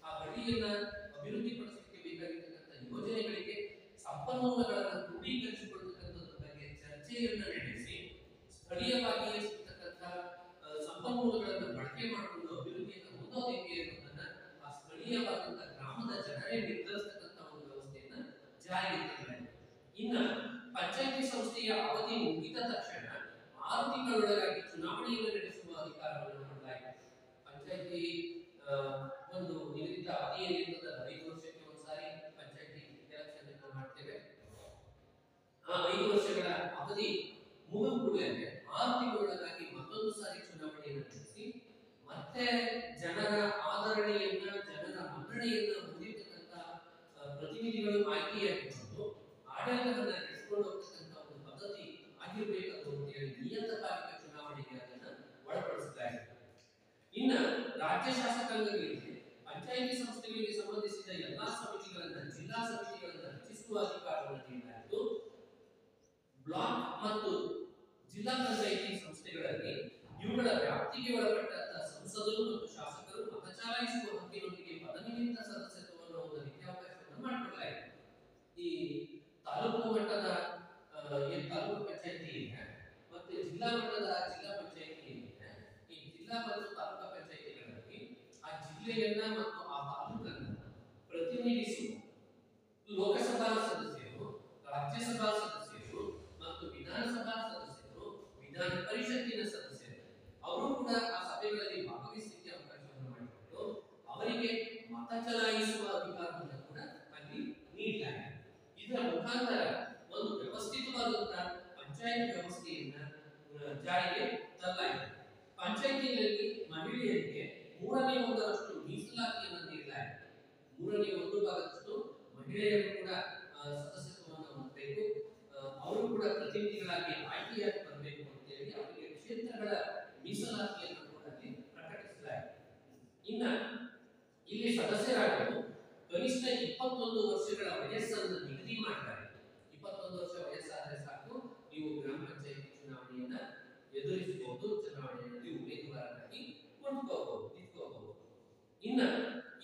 ಆ ಹಳ್ಳಿಯನ್ನ ಅಭಿವೃದ್ಧಿಪಡಿಸಲಿಕ್ಕೆ ಬೇಕಾಗಿರ್ತಕ್ಕಂಥ ಯೋಜನೆಗಳಿಗೆ ಸಂಪನ್ಮೂಲಗಳನ್ನು ಕ್ರೋಢೀಕರಿಸಿಕೊಳ್ಳತಕ್ಕಂಥದ್ರ ಬಗ್ಗೆ ಚರ್ಚೆಯನ್ನು ನಡೆಸಿ ಸ್ಥಳೀಯವಾಗಿ ಸಿಗ್ತಕ್ಕಂಥ ಸಂಪನ್ಮೂಲಗಳನ್ನು ಬಳಕೆ ಮಾಡಿಕೊಂಡು ಅಭಿವೃದ್ಧಿಯನ್ನು ಹೊಂದೋದಕ್ಕೆ ಅನ್ನೋದನ್ನ ಆ ಸ್ಥಳೀಯವಾದಂತಹ ಗ್ರಾಮದ ಜನರೇ ನಿರ್ಧರಿಸತಕ್ಕಂಥ ಒಂದು ವ್ಯವಸ್ಥೆಯನ್ನ ಜಾರಿಗೆ ತರಲಾಯಿತು. ಇನ್ನ ಪಂಚಾಯಿತಿ ಸಂಸ್ಥೆಯ ಅವಧಿ ಮುಗಿದ ತಕ್ಷಣ 6 ತಿಂಗಳೊಳಗಾಗಿ ಚುನಾವಣೆಯನ್ನು ನಡೆಸುವ ಅಧಿಕಾರವನ್ನು ಕೊಡಲಾಯಿತು. ಪಂಚಾಯಿತಿ ಒಂದು ನಿಗದಿತ ಅವಧಿ ಏನಿರ್ತದೆ 5 ವರ್ಷಕ್ಕೆ ಒಂದ್ಸಾರಿ ಪಂಚಾಯಿತಿ ಎಲೆಕ್ಷನ್ ಅನ್ನು ಮಾಡ್ತೇವೆ. ಆ 5 ವರ್ಷಗಳ ಅವಧಿ ಮುಗಿದ ಕೂಡಲೇ 6 ತಿಂಗಳೊಳಗಾಗಿ ಮತ್ತೊಂದು ಸಾರಿ ಚುನಾವಣೆಯನ್ನು ನಡೆಸಿ ಮತ್ತೆ ಜನರ ಆದರಣೆಯನ್ನ, ಜನರ ಮನ್ನಣೆಯನ್ನ ಹೊಂದಿರತಕ್ಕಂಥ ಪ್ರತಿನಿಧಿಗಳು ಆಯ್ಕೆಯಾಗಿದ್ದು ಆಡಳಿತವನ್ನ ನಡೆಸಿಕೊಂಡು ಹೋಗ್ತಕ್ಕಂಥ ಒಂದು ಪದ್ಧತಿ ಆಗಿರಬೇಕು ಅಂತ ಹೇಳಿ ನಿಯತಕಾಲಿಕ ಚುನಾವಣೆಗೆ ಅದನ್ನ ಒಳಪಡಿಸಲಾಗಿದೆ. ಇನ್ನ ರಾಜ್ಯ ಶಾಸಕಾಂಗಗಳಿಗೆ ಪಂಚಾಯಿತಿ ಸಂಸ್ಥೆಗಳಿಗೆ ಸಂಬಂಧಿಸಿದ ಎಲ್ಲಾ ಸಮಿತಿಗಳನ್ನ, ಜಿಲ್ಲಾ ಸಮಿತಿಗಳನ್ನ ರಚಿಸುವ ಅಧಿಕಾರವನ್ನು ನೀಡಲಾಯಿತು. ಬ್ಲಾಕ್ ಮತ್ತು ಜಿಲ್ಲಾ ಪಂಚಾಯಿತಿ ಸಂಸ್ಥೆಗಳಲ್ಲಿ ಇವುಗಳ ವ್ಯಾಪ್ತಿಗೆ ಒಳಪಟ್ಟಂತಹ ಸಂಸದರು ಮತ್ತು ಶಾಸಕರು ಮತ ಚಲಾಯಿಸುವ ಹಕ್ಕಿನೊಂದಿಗೆ ಪದನಿಮಿತ್ತ ಸದಸ್ಯತ್ವವನ್ನು ಹೊಂದಲಿಕ್ಕೆ ಅವಕಾಶವನ್ನು ಮಾಡಿಕೊಡಲಾಯಿತು. ಈ ತಾಲೂಕು ಮಟ್ಟದ ತಾಲೂಕು ಪಂಚಾಯಿತಿ ಇದೆ ಮತ್ತು ಜಿಲ್ಲಾ ಮಟ್ಟದ ಜಿಲ್ಲಾ ಪಂಚಾಯಿತಿ ಇದೆ. ಈ ಜಿಲ್ಲಾ ಮತ್ತು ತಾಲೂಕಾ ಪಂಚಾಯಿತಿಗಳಲ್ಲಿ ಆ ಜಿಲ್ಲೆಯನ್ನ ಮತ್ತು ಆ ತಾಲೂಕನ್ನ ಪ್ರತಿನಿಧಿಸುವ ಲೋಕಸಭಾ ಸದಸ್ಯರು, ರಾಜ್ಯಸಭಾ ಸದಸ್ಯರು ಮತ್ತು ವಿಧಾನಸಭಾ ಸದಸ್ಯರು, ವಿಧಾನ ಪರಿಷತ್ತಿನ ಸದಸ್ಯರು ಅವರು ಕೂಡ ಆ ಸಭೆಗಳಲ್ಲಿ ಭಾಗವಹಿಸಲಿಕ್ಕೆ ಅವಕಾಶವನ್ನು ಮಾಡಿಕೊಂಡು ಅವರಿಗೆ ಮತ ಚಲಾಯಿಸುವ ಅಧಿಕಾರವನ್ನು ಕೂಡ ಅಲ್ಲಿ ನೀಡಲಾಗಿದೆ. ಇದರ ಮುಖಾಂತರ ಒಂದು ವ್ಯವಸ್ಥಿತವಾದಂತಹ ಪಂಚಾಯತ್ ವ್ಯವಸ್ಥೆಯನ್ನ ಜಾರಿಗೆ ತರಲಾಯಿತು. ಪಂಚಾಯತಿಯಲ್ಲಿ ಮಹಿಳೆಯರಿಗೆ 1/3 ಮೀಸಲಾತಿಯನ್ನು ನೀಡಲಾಯಿತು. 1/3 ಮಹಿಳೆಯರು ಕೂಡ ಸದಸ್ಯತ್ವವನ್ನು ಹೊಂದಬೇಕು, ಅವರು ಕೂಡ ಪ್ರತಿನಿಧಿಗಳಾಗಿ ಆಯ್ಕೆಯಾಗಿ ಬರಬೇಕು ಅಂತ ಹೇಳಿ ಅವರಿಗೆ ವಿಶೇಷ ಎದುರಿಸಬಹುದು, ಚುನಾವಣೆಯಲ್ಲಿ ಉಮೇದುವಾರರಾಗಿ ನಿಂತ್ಕೋಬಹುದು. ಇನ್ನ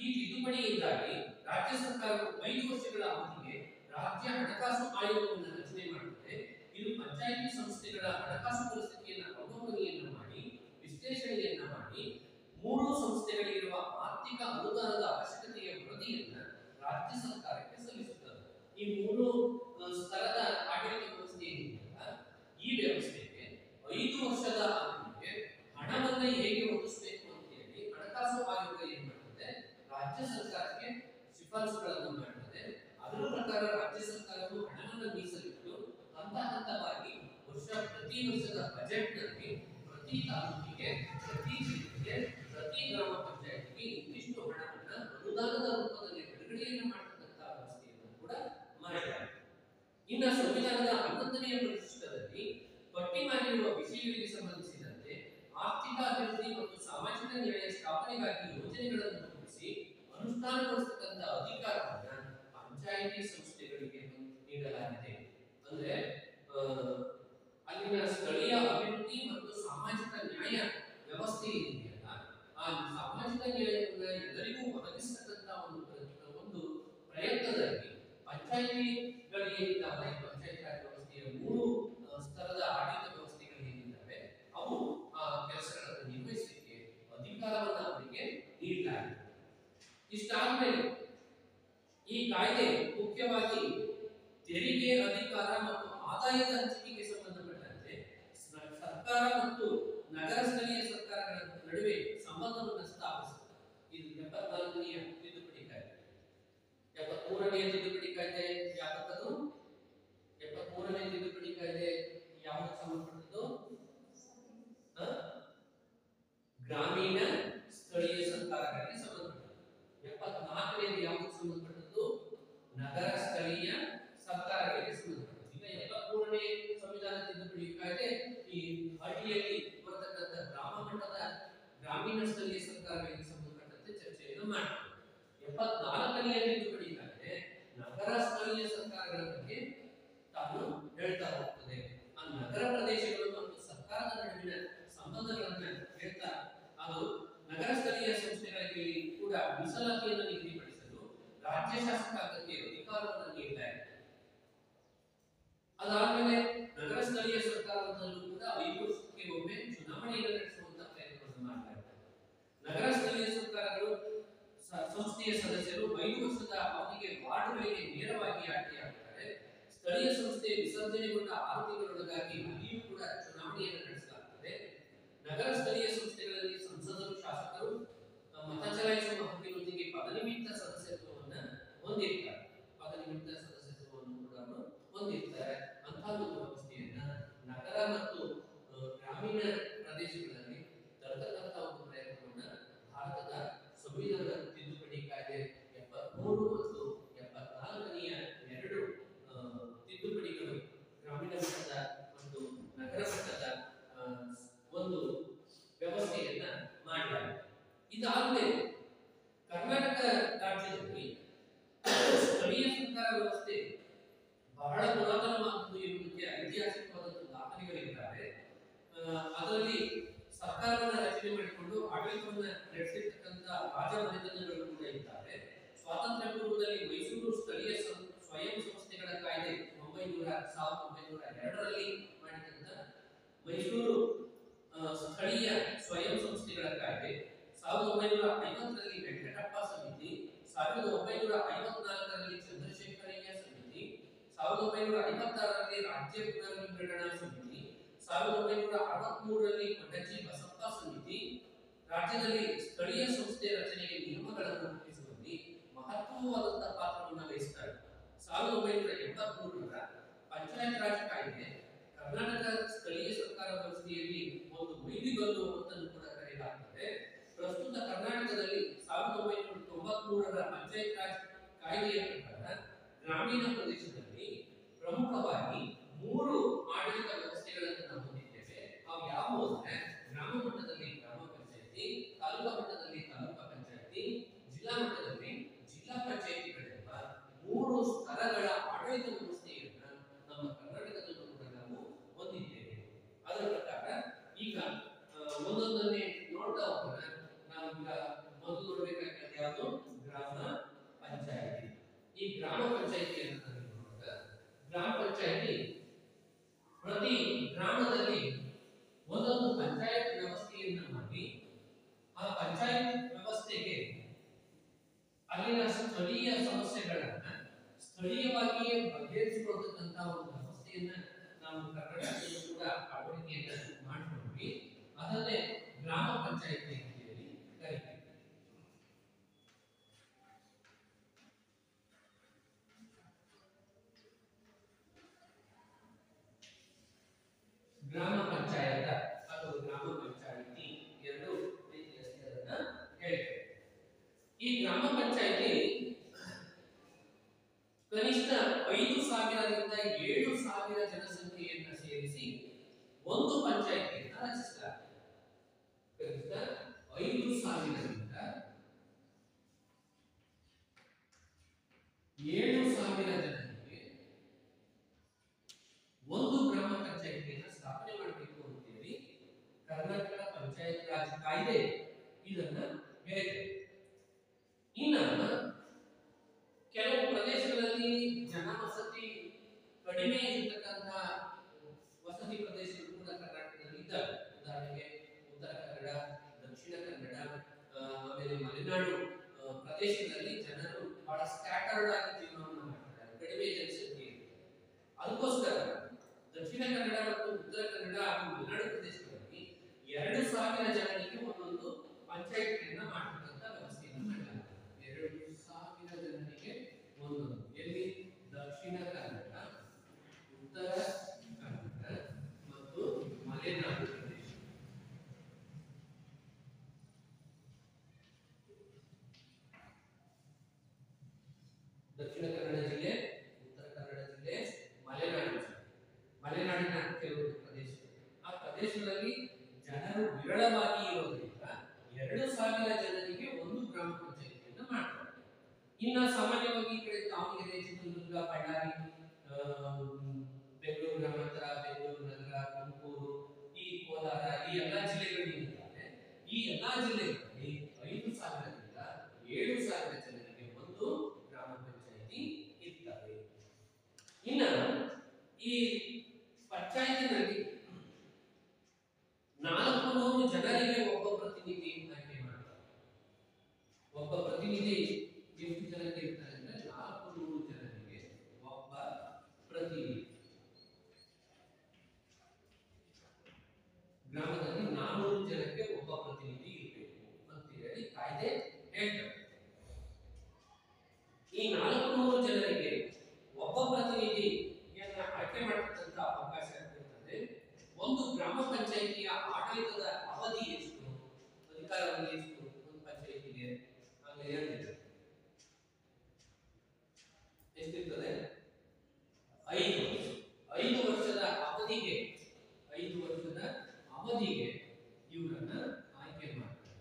ಈ ತಿದ್ದುಪಡಿಯಿಂದಾಗಿ ರಾಜ್ಯ ಸರ್ಕಾರವು 5 ವರ್ಷಗಳ ಅವಧಿಗೆ ರಾಜ್ಯ ಹಣಕಾಸು ಆಯೋಗವನ್ನು ರಚನೆ ಮಾಡುತ್ತದೆ. ಇದು ಪಂಚಾಯಿತಿ ಸಂಸ್ಥೆಗಳ ಹಣಕಾಸು ಪರಿಸ್ಥಿತಿಯನ್ನು ಅವಲೋಕನೆಯನ್ನು ಮಾಡಿ ವಿಶ್ಲೇಷಣೆಯನ್ನ ಮಾಡಿ 3 ಸಂಸ್ಥೆಗಳಿಗಿರುವ ಆರ್ಥಿಕ ಅನುದಾನದ ಅವಶ್ಯಕತೆಯ ವರದಿಯನ್ನು ರಾಜ್ಯ ಸರ್ಕಾರಕ್ಕೆ ಸಲ್ಲಿಸುತ್ತದೆ. ಈ 3 ಸ್ತರದ ಆಡಳಿತ ವ್ಯವಸ್ಥೆ ಏನಿದೆಯಲ್ಲ, ಈ ವ್ಯವಸ್ಥೆಗೆ 5 ವರ್ಷದ ಅವಧಿಗೆ ಹಣವನ್ನು ಹೇಗೆ ಒದಗಿಸಬೇಕು ಅಂತ ಹೇಳಿ ಹಣಕಾಸು ಆಯೋಗ ಏನ್ ಮಾಡ್ತದೆ, ರಾಜ್ಯ ಸರ್ಕಾರಕ್ಕೆ ಶಿಫಾರಸುಗಳನ್ನು ಮಾಡ್ತದೆ. ಅದರ ಪ್ರಕಾರ ರಾಜ್ಯ ಸರ್ಕಾರವು ಹಣವನ್ನು ಮೀಸಲಿಟ್ಟು ಹಂತವಾಗಿ ಪ್ರತಿ ವರ್ಷದ ಬಜೆಟ್ನಲ್ಲಿ ಪ್ರತಿ ತಾಲೂಕಿಗೆ, ಪ್ರತಿ ಜಿಲ್ಲೆಗೆ, ಪ್ರತಿ ಗ್ರಾಮ ಪಂಚಾಯತಿಗೆ ಇಂತಿಷ್ಟು ಹಣವನ್ನು ಅನುದಾನದ ರೂಪದಲ್ಲಿ ಬಿಡುಗಡೆಯನ್ನು ಮಾಡತಕ್ಕಂತಹ ವ್ಯವಸ್ಥೆಯನ್ನು ಕೂಡ ಮಾಡಿದ್ದಾರೆ. ಇನ್ನು ಸಂವಿಧಾನದ 11ನೇ ಪರಿಶಿಷ್ಟದಲ್ಲಿ ಪಟ್ಟಿ ಮಾಡಿರುವ ವಿಷಯಗಳಿಗೆ ಸಂಬಂಧಿಸಿದಂತೆ ಆರ್ಥಿಕ ಅಭಿವೃದ್ಧಿ ಮತ್ತು ಸಾಮಾಜಿಕ ನ್ಯಾಯ ಸ್ಥಾಪನೆಗಾಗಿ ಯೋಜನೆಗಳನ್ನು ರೂಪಿಸಿ ಅನುಷ್ಠಾನಗೊಳಿಸತಕ್ಕಂಥ ಅಧಿಕಾರವನ್ನು ಪಂಚಾಯಿತಿ ಸಂಸ್ಥೆಗಳಿಗೆ ನೀಡಲಾಗಿದೆ. ಅಂದ್ರೆ ಅಲ್ಲಿನ ಸ್ಥಳೀಯ ಅಭಿವೃದ್ಧಿ ಮತ್ತು ಸಾಮಾಜಿಕ ನ್ಯಾಯ ವ್ಯವಸ್ಥೆ ಏನಿದೆಯಲ್ಲ, ಆ ಸಾಮಾಜಿಕ ನ್ಯಾಯವನ್ನು ಎಲ್ಲರಿಗೂ ಒದಗಿಸತಕ್ಕಂಥ ಒಂದು ಪ್ರಯತ್ನದಲ್ಲಿ ಪಂಚಾಯಿತಿಗಳಿಗೆ ಇದ್ದಾವೆ. ಪಂಚಾಯತ್ ರಾಜ್ ವ್ಯವಸ್ಥೆಯ 3 ಸ್ತರದ ಆಡಳಿತ ವ್ಯವಸ್ಥೆಗಳು ಏನಿದ್ದಾವೆ ಅವು ಆ ಕೆಲಸಗಳನ್ನು ನಿರ್ವಹಿಸಲಿಕ್ಕೆ ಅಧಿಕಾರವನ್ನು ಅವರಿಗೆ ನೀಡಲಾಗಿದೆ. ಇಷ್ಟಾದ್ಮೇಲೆ ಈ ಕಾಯ್ದೆ ಮುಖ್ಯವಾಗಿ ತೆರಿಗೆ ಅಧಿಕಾರ ಮತ್ತು ಆದಾಯದ ಹಂಚಿಕೆಗೆ ಸಂಬಂಧಪಟ್ಟಂತೆ ಸರ್ಕಾರ ಮತ್ತು ನಗರ ಸ್ಥಳೀಯ ಸರ್ಕಾರಗಳ ನಡುವೆ ಸಂಬಂಧವನ್ನು ಸ್ಥಾಪಿಸುತ್ತದೆ. ಇದು 74ನೇ ತಿದ್ದುಪಡಿ ಕಾಯ್ದೆ. 73ನೇ ತಿದ್ದುಪಡಿ ಕಾಯ್ದೆ ಯಾವುದು? 73ನೇ ತಿದ್ದುಪಡಿ ಕಾಯ್ದೆ ಯಾವುದು ಸಂಬಂಧಪಟ್ಟದ್ದು? ಗ್ರಾಮೀಣ ಸ್ಥಳೀಯ ಸರ್ಕಾರಗಳಿಗೆ ಸಂಬಂಧಪಟ್ಟದ್ದು. 74ನೇ ಯಾವುದು ಸಂಬಂಧಪಟ್ಟದ್ದು? ನಗರ ಸ್ಥಳೀಯ ಸರ್ಕಾರಗಳಿಗೆ ಸಂಬಂಧಪಟ್ಟದ್ದು. ಈಗ 73ನೇ ಸಂವಿಧಾನ ತಿದ್ದುಪಡಿ ಕಾಯ್ದೆ ಈ ಹಳ್ಳಿಯಲ್ಲಿ ಬರತಕ್ಕಂಥ ಗ್ರಾಮ ಮಟ್ಟದ ಗ್ರಾಮೀಣ ಸ್ಥಳೀಯ ಸರ್ಕಾರಗಳಿಗೆ ಸಂಬಂಧಪಟ್ಟಂತೆ ಚರ್ಚೆಯನ್ನು ಮಾಡ್ತಾರೆ. 74ನೇ ತಿದ್ದುಪಡಿ ಕಾಯ್ದೆ ನಗರ ಸ್ಥಳೀಯ ಸರ್ಕಾರಗಳ ಬಗ್ಗೆ ತಾನು ಹೇಳ್ತಾ ಹೋಗ್ತದೆ. ಆ ನಗರ ಪ್ರದೇಶಗಳು ಮತ್ತು ಸರ್ಕಾರದ ನಡುವಿನ ಸಂಬಂಧಗಳನ್ನು ಹೇಳ್ತಾ ಅದು ನಗರ ಸ್ಥಳೀಯ ಸಂಸ್ಥೆಗಳಿಗೆ ಕೂಡ ಮೀಸಲಾತಿಯನ್ನು ನಿಗದಿಪಡಿಸಲು ರಾಜ್ಯ ಶಾಸಕಾಂಗಕ್ಕೆ ಅಧಿಕಾರವನ್ನು ನೀಡಲಾಗಿದೆ. ಅದಾದ್ಮೇಲೆ ನಗರ ಸ್ಥಳೀಯ ಸರ್ಕಾರದಲ್ಲೂ ಕೂಡ 5 ವರ್ಷಕ್ಕೆ ಒಮ್ಮೆ ಚುನಾವಣೆಯನ್ನು ನಡೆಸುವಂತ ಪ್ರಯತ್ನವನ್ನು ಮಾಡಲಾಗಿದೆ. ನಗರ ಸ್ಥಳೀಯ ಸರ್ಕಾರಗಳು ಸಂಸ್ಥೆಯ ಸದಸ್ಯರು 5 ವರ್ಷದ ಅವಧಿಗೆ ವಾರ್ಡ್ಗಳಿಗೆ ನೇರವಾಗಿ ಆಯ್ಕೆಯಾಗುತ್ತಾರೆ. ಸ್ಥಳೀಯ ಸಂಸ್ಥೆ ವಿಸರ್ಜನೆಗೊಂಡ 6 ತಿಂಗಳೊಳಗಾಗಿ ಅಲ್ಲಿಯೂ ಕೂಡ ಚುನಾವಣೆಯನ್ನು ನಡೆಸಲಾಗುತ್ತದೆ. ನಗರ ಸ್ಥಳೀಯ ಸಂಸ್ಥೆಗಳಲ್ಲಿ ಸಂಸದರು, ಶಾಸಕರು ಮತ ಚಲಾಯಿಸುವ ಹಕ್ಕಿನೊಂದಿಗೆ ಪದನಿಮಿತ್ತ ಸದಸ್ಯತ್ವವನ್ನು ಹೊಂದಿರ್ತಾರೆ. ಹೊಂದಿರ್ತಾರೆ. ಅಂತಹ ಒಂದು ವ್ಯವಸ್ಥೆಯನ್ನ ನಗರ ಮತ್ತು ಗ್ರಾಮೀಣ ಪ್ರದೇಶಗಳಲ್ಲಿ ತರತಕ್ಕಂಥ ಒಂದು ಪ್ರಯತ್ನವನ್ನ ಭಾರತದ ಸಂವಿಧಾನದ ತಿದ್ದುಪಡಿ ಕಾಯ್ದೆ 73 ಮತ್ತು 74ನೇ 2 ತಿದ್ದುಪಡಿಗಳು ಗ್ರಾಮೀಣ ಮಟ್ಟದ ಮತ್ತು ನಗರ ಮಟ್ಟದ ಒಂದು ವ್ಯವಸ್ಥೆಯನ್ನ ಮಾಡಲಾಗಿದೆ. ಇದಾದ್ಮೇಲೆ ಕರ್ನಾಟಕ ರಾಜ್ಯದಲ್ಲಿ ಸ್ಥಳೀಯ ಸರ್ಕಾರ ವ್ಯವಸ್ಥೆ ಬಹಳ ಪುರಾತನವಾದದ್ದು ಎಂಬುದಕ್ಕೆ ಐತಿಹಾಸಿಕವಾದ ದಾಖಲೆಗಳಿದ್ದಾರೆ. ಅದರಲ್ಲಿ ಸರ್ಕಾರವನ್ನು ರಚನೆ ಮಾಡಿಕೊಂಡು ಆಡಳಿತವನ್ನು ನಡೆಸಿರ್ತಕ್ಕಂಥ ರಾಜಮನೆತನಗಳು ಕೂಡ ಇದ್ದಾರೆ. ಸ್ವಾತಂತ್ರ್ಯ ಪೂರ್ವದಲ್ಲಿ ಮೈಸೂರು ಸ್ಥಳೀಯ ಸ್ವಯಂ ಸಂಸ್ಥೆಗಳ ಕಾಯ್ದೆ 1902ರಲ್ಲಿ ಮಾಡಿದಂತ ಮೈಸೂರು ಸ್ಥಳೀಯ ಸ್ವಯಂ ಸಂಸ್ಥೆಗಳ ಕಾಯ್ದೆ, 1950ರಲ್ಲಿ ವೆಂಕಟಪ್ಪ ಸಮಿತಿ, 1954ರಲ್ಲಿ ಚಂದ್ರಶೇಖರಯ್ಯ ಸಮಿತಿ, 1956ರಲ್ಲಿ ರಾಜ್ಯ ಪುನರ್ವಿಂಗಡಣಾ ಸಮಿತಿ, 1963ರಲ್ಲಿ ಕೊಂಡಜ್ಜಿ ಬಸಪ್ಪ ಸಮಿತಿ ರಾಜ್ಯದಲ್ಲಿ ಸ್ಥಳೀಯ ಸಂಸ್ಥೆ ರಚನೆಗೆ ನಿಯಮಗಳನ್ನು ರೂಪಿಸುವಲ್ಲಿ ಮಹತ್ವವಾದಂತಹ ಪಾತ್ರವನ್ನು ವಹಿಸುತ್ತಾರೆ. 1983ರ ಪಂಚಾಯತ್ ರಾಜ್ ಕಾಯ್ದೆ ಕರ್ನಾಟಕ ಸ್ಥಳೀಯ ಸರ್ಕಾರ ವ್ಯವಸ್ಥೆಯಲ್ಲಿ ಒಂದು ಮೈಲಿಗಲ್ಲು ಅಂತಲೂ ಕೂಡ ಕರೆಯಲಾಗುತ್ತದೆ. ಪ್ರಸ್ತುತ ಕರ್ನಾಟಕದಲ್ಲಿ 1993ರ ಪಂಚಾಯತ್ ರಾಜ್ ಕಾಯ್ದೆಯ ಪ್ರಕಾರ ಗ್ರಾಮೀಣ ಪ್ರದೇಶದಲ್ಲಿ ಪ್ರಮುಖವಾಗಿ 3 ಆಡಳಿತ ವ್ಯವಸ್ಥೆಗಳನ್ನು ನಾವು ಹೊಂದಿದ್ದೇವೆ. ಅವು ಯಾವುವು ಅಂದರೆ ಗ್ರಾಮ ಮಟ್ಟದಲ್ಲಿ ಗ್ರಾಮ ಪಂಚಾಯತಿ, ತಾಲೂಕಾ ಮಟ್ಟದಲ್ಲಿ ತಾಲೂಕಾ ಪಂಚಾಯತಿ, ಜಿಲ್ಲಾ ಮಟ್ಟದಲ್ಲಿ ಜಿಲ್ಲಾ ಪಂಚಾಯತಿಗಳೆಂಬ 3 ಸ್ತರಗಳ ಆಡಳಿತ ವ್ಯವಸ್ಥೆಯನ್ನು ನಮ್ಮ ಕರ್ನಾಟಕದಲ್ಲೂ ಕೂಡ ನಾವು ಹೊಂದಿದ್ದೇವೆ. ಅದರ ಪ್ರಕಾರ ಈಗ ರಚಿಸಲಾಗಿದೆ. ಕನಿಷ್ಠ 5,000ರಿಂದ 7,000 ಜನರಿಗೆ ಒಂದು ಗ್ರಾಮ ಪಂಚಾಯಿತಿಯನ್ನು ಸ್ಥಾಪನೆ ಮಾಡಬೇಕು ಅಂತೇಳಿ ಕರ್ನಾಟಕ ಪಂಚಾಯತ್ ರಾಜ್ ಕಾಯ್ದೆ ಇದನ್ನ ಹೇಳಿದೆ. ಇನ್ನ ಕೆಲವು ಪ್ರದೇಶಗಳಲ್ಲಿ ಜನವಸತಿ ಕಡಿಮೆ ಇರತಕ್ಕಂತಹ ವಸತಿ ಪ್ರದೇಶಗಳು ಕೂಡ ಕರ್ನಾಟಕದಲ್ಲಿ ಇದ್ದಾವೆ. ಉದಾಹರಣೆಗೆ ಉತ್ತರ ಕನ್ನಡ, ದಕ್ಷಿಣ ಕನ್ನಡ, ಆಮೇಲೆ ಮಲೆನಾಡು ಪ್ರದೇಶಗಳಲ್ಲಿ ಜನರು ಬಹಳ ಸ್ಕ್ಯಾಟರ್ಡ್ ಆಗಿ ಜೀವನವನ್ನು ಮಾಡ್ತಾರೆ, ಕಡಿಮೆ ಜನಸಂಖ್ಯೆ ಇದೆ. ಅದಕ್ಕೋಸ್ಕರ ದಕ್ಷಿಣ ಕನ್ನಡ ಮತ್ತು ಉತ್ತರ ಕನ್ನಡ ಹಾಗೂ ಮಲೆನಾಡು ಪ್ರದೇಶಗಳಲ್ಲಿ 2,000 ಜನರಿಗೆ ಒಂದೊಂದು ಪಂಚಾಯಿತಿಯನ್ನ ಮಾಡತಕ್ಕಂತ ವ್ಯವಸ್ಥೆಯನ್ನು ಮಾಡಲಾಗಿದೆ. 2,000 ಜನರಿಗೆ ಒಂದೊಂದು. ಎಲ್ಲಿ? ದಕ್ಷಿಣ ಕನ್ನಡ, ಉತ್ತರ ಕನ್ನಡ ಮತ್ತು ಮಲೆನಾಡು ಪ್ರದೇಶ. ದಕ್ಷಿಣ ಕನ್ನಡ ಜಿಲ್ಲೆ, ಉತ್ತರ ಕನ್ನಡ ಜಿಲ್ಲೆ, ಮಲೆನಾಡು ಜಿಲ್ಲೆ. ಮಲೆನಾಡಿನ ಕೆಲವು ಪ್ರದೇಶ, ಆ ಪ್ರದೇಶಗಳಲ್ಲಿ ಜನರು ವಿರಳವಾಗಿ ಇರೋದ್ರಿಂದ 2,000 ಜನರಿಗೆ ಒಂದು ಗ್ರಾಮ ಪಂಚಾಯಿತಿಯನ್ನು ಮಾಡ್ತಾರೆ. ಇನ್ನ ಸಾಮಾನ್ಯವಾಗಿ ಈ ಕಡೆ ದಾವಣಗೆರೆ, ಚಿತ್ರದುರ್ಗ, ಬಳ್ಳಾರಿ, ಬೆಂಗಳೂರು ಗ್ರಾಮಾಂತರ, ಬೆಂಗಳೂರು ನಗರ, ತುಮಕೂರು, ಈ ಕೋಲಾರ, ಈ ಎಲ್ಲಾ ಜಿಲ್ಲೆಗಳಿದ್ದಾವೆ. ಈ ಎಲ್ಲಾ ಜಿಲ್ಲೆಗಳಲ್ಲಿ 5,000ರಿಂದ 7,000 ಜನರಿಗೆ ಒಂದು ಗ್ರಾಮ ಪಂಚಾಯಿತಿ ಇರ್ತವೆ. ಇನ್ನ ಈ ಪಂಚಾಯತಿನಲ್ಲಿ 400 ಜನರಿಗೆ ಒಬ್ಬ ಪ್ರತಿನಿಧಿ ಆಯ್ಕೆ ಮಾಡ್ತಾರೆ. ಒಬ್ಬ ಪ್ರತಿನಿಧಿ ಎಷ್ಟು ಜನರಿಗೆ ಇರ್ತಾರೆ ಅಂದ್ರೆ 400 ಜನರಿಗೆ ಒಬ್ಬ ಪ್ರತಿನಿಧಿ. ಗ್ರಾಮದಲ್ಲಿ 400 ಜನಕ್ಕೆ ಒಬ್ಬ ಪ್ರತಿನಿಧಿ ಇರಬೇಕು ಅಂತ ಹೇಳಿ ಕಾಯ್ದೆ ಹೇಳ್ತಾರೆ. ಈ 400 ಜನರಿಗೆ ಒಬ್ಬ ಪ್ರತಿನಿಧಿಯನ್ನ ಆಯ್ಕೆ ಮಾಡತಕ್ಕಂತ ಅವಕಾಶ ಇರ್ತದೆ. ಒಂದು ಗ್ರಾಮ ಪಂಚಾಯಿತಿಯ ಆಡಳಿತದ ಅವಧಿ ಎಷ್ಟು, ಅಧಿಕಾರಾವಧಿ ಎಷ್ಟು ಒಂದು ಪಂಚಾಯಿತಿಗೆ ಆಗಲೇ ಹೇಳಿದೆ ಎಷ್ಟಿರ್ತದೆ? 5 ವರ್ಷ. 5 ವರ್ಷದ ಅವಧಿಗೆ 5 ವರ್ಷದ ಅವಧಿಗೆ ಇವರನ್ನ ಆಯ್ಕೆ ಮಾಡ್ತಾರೆ.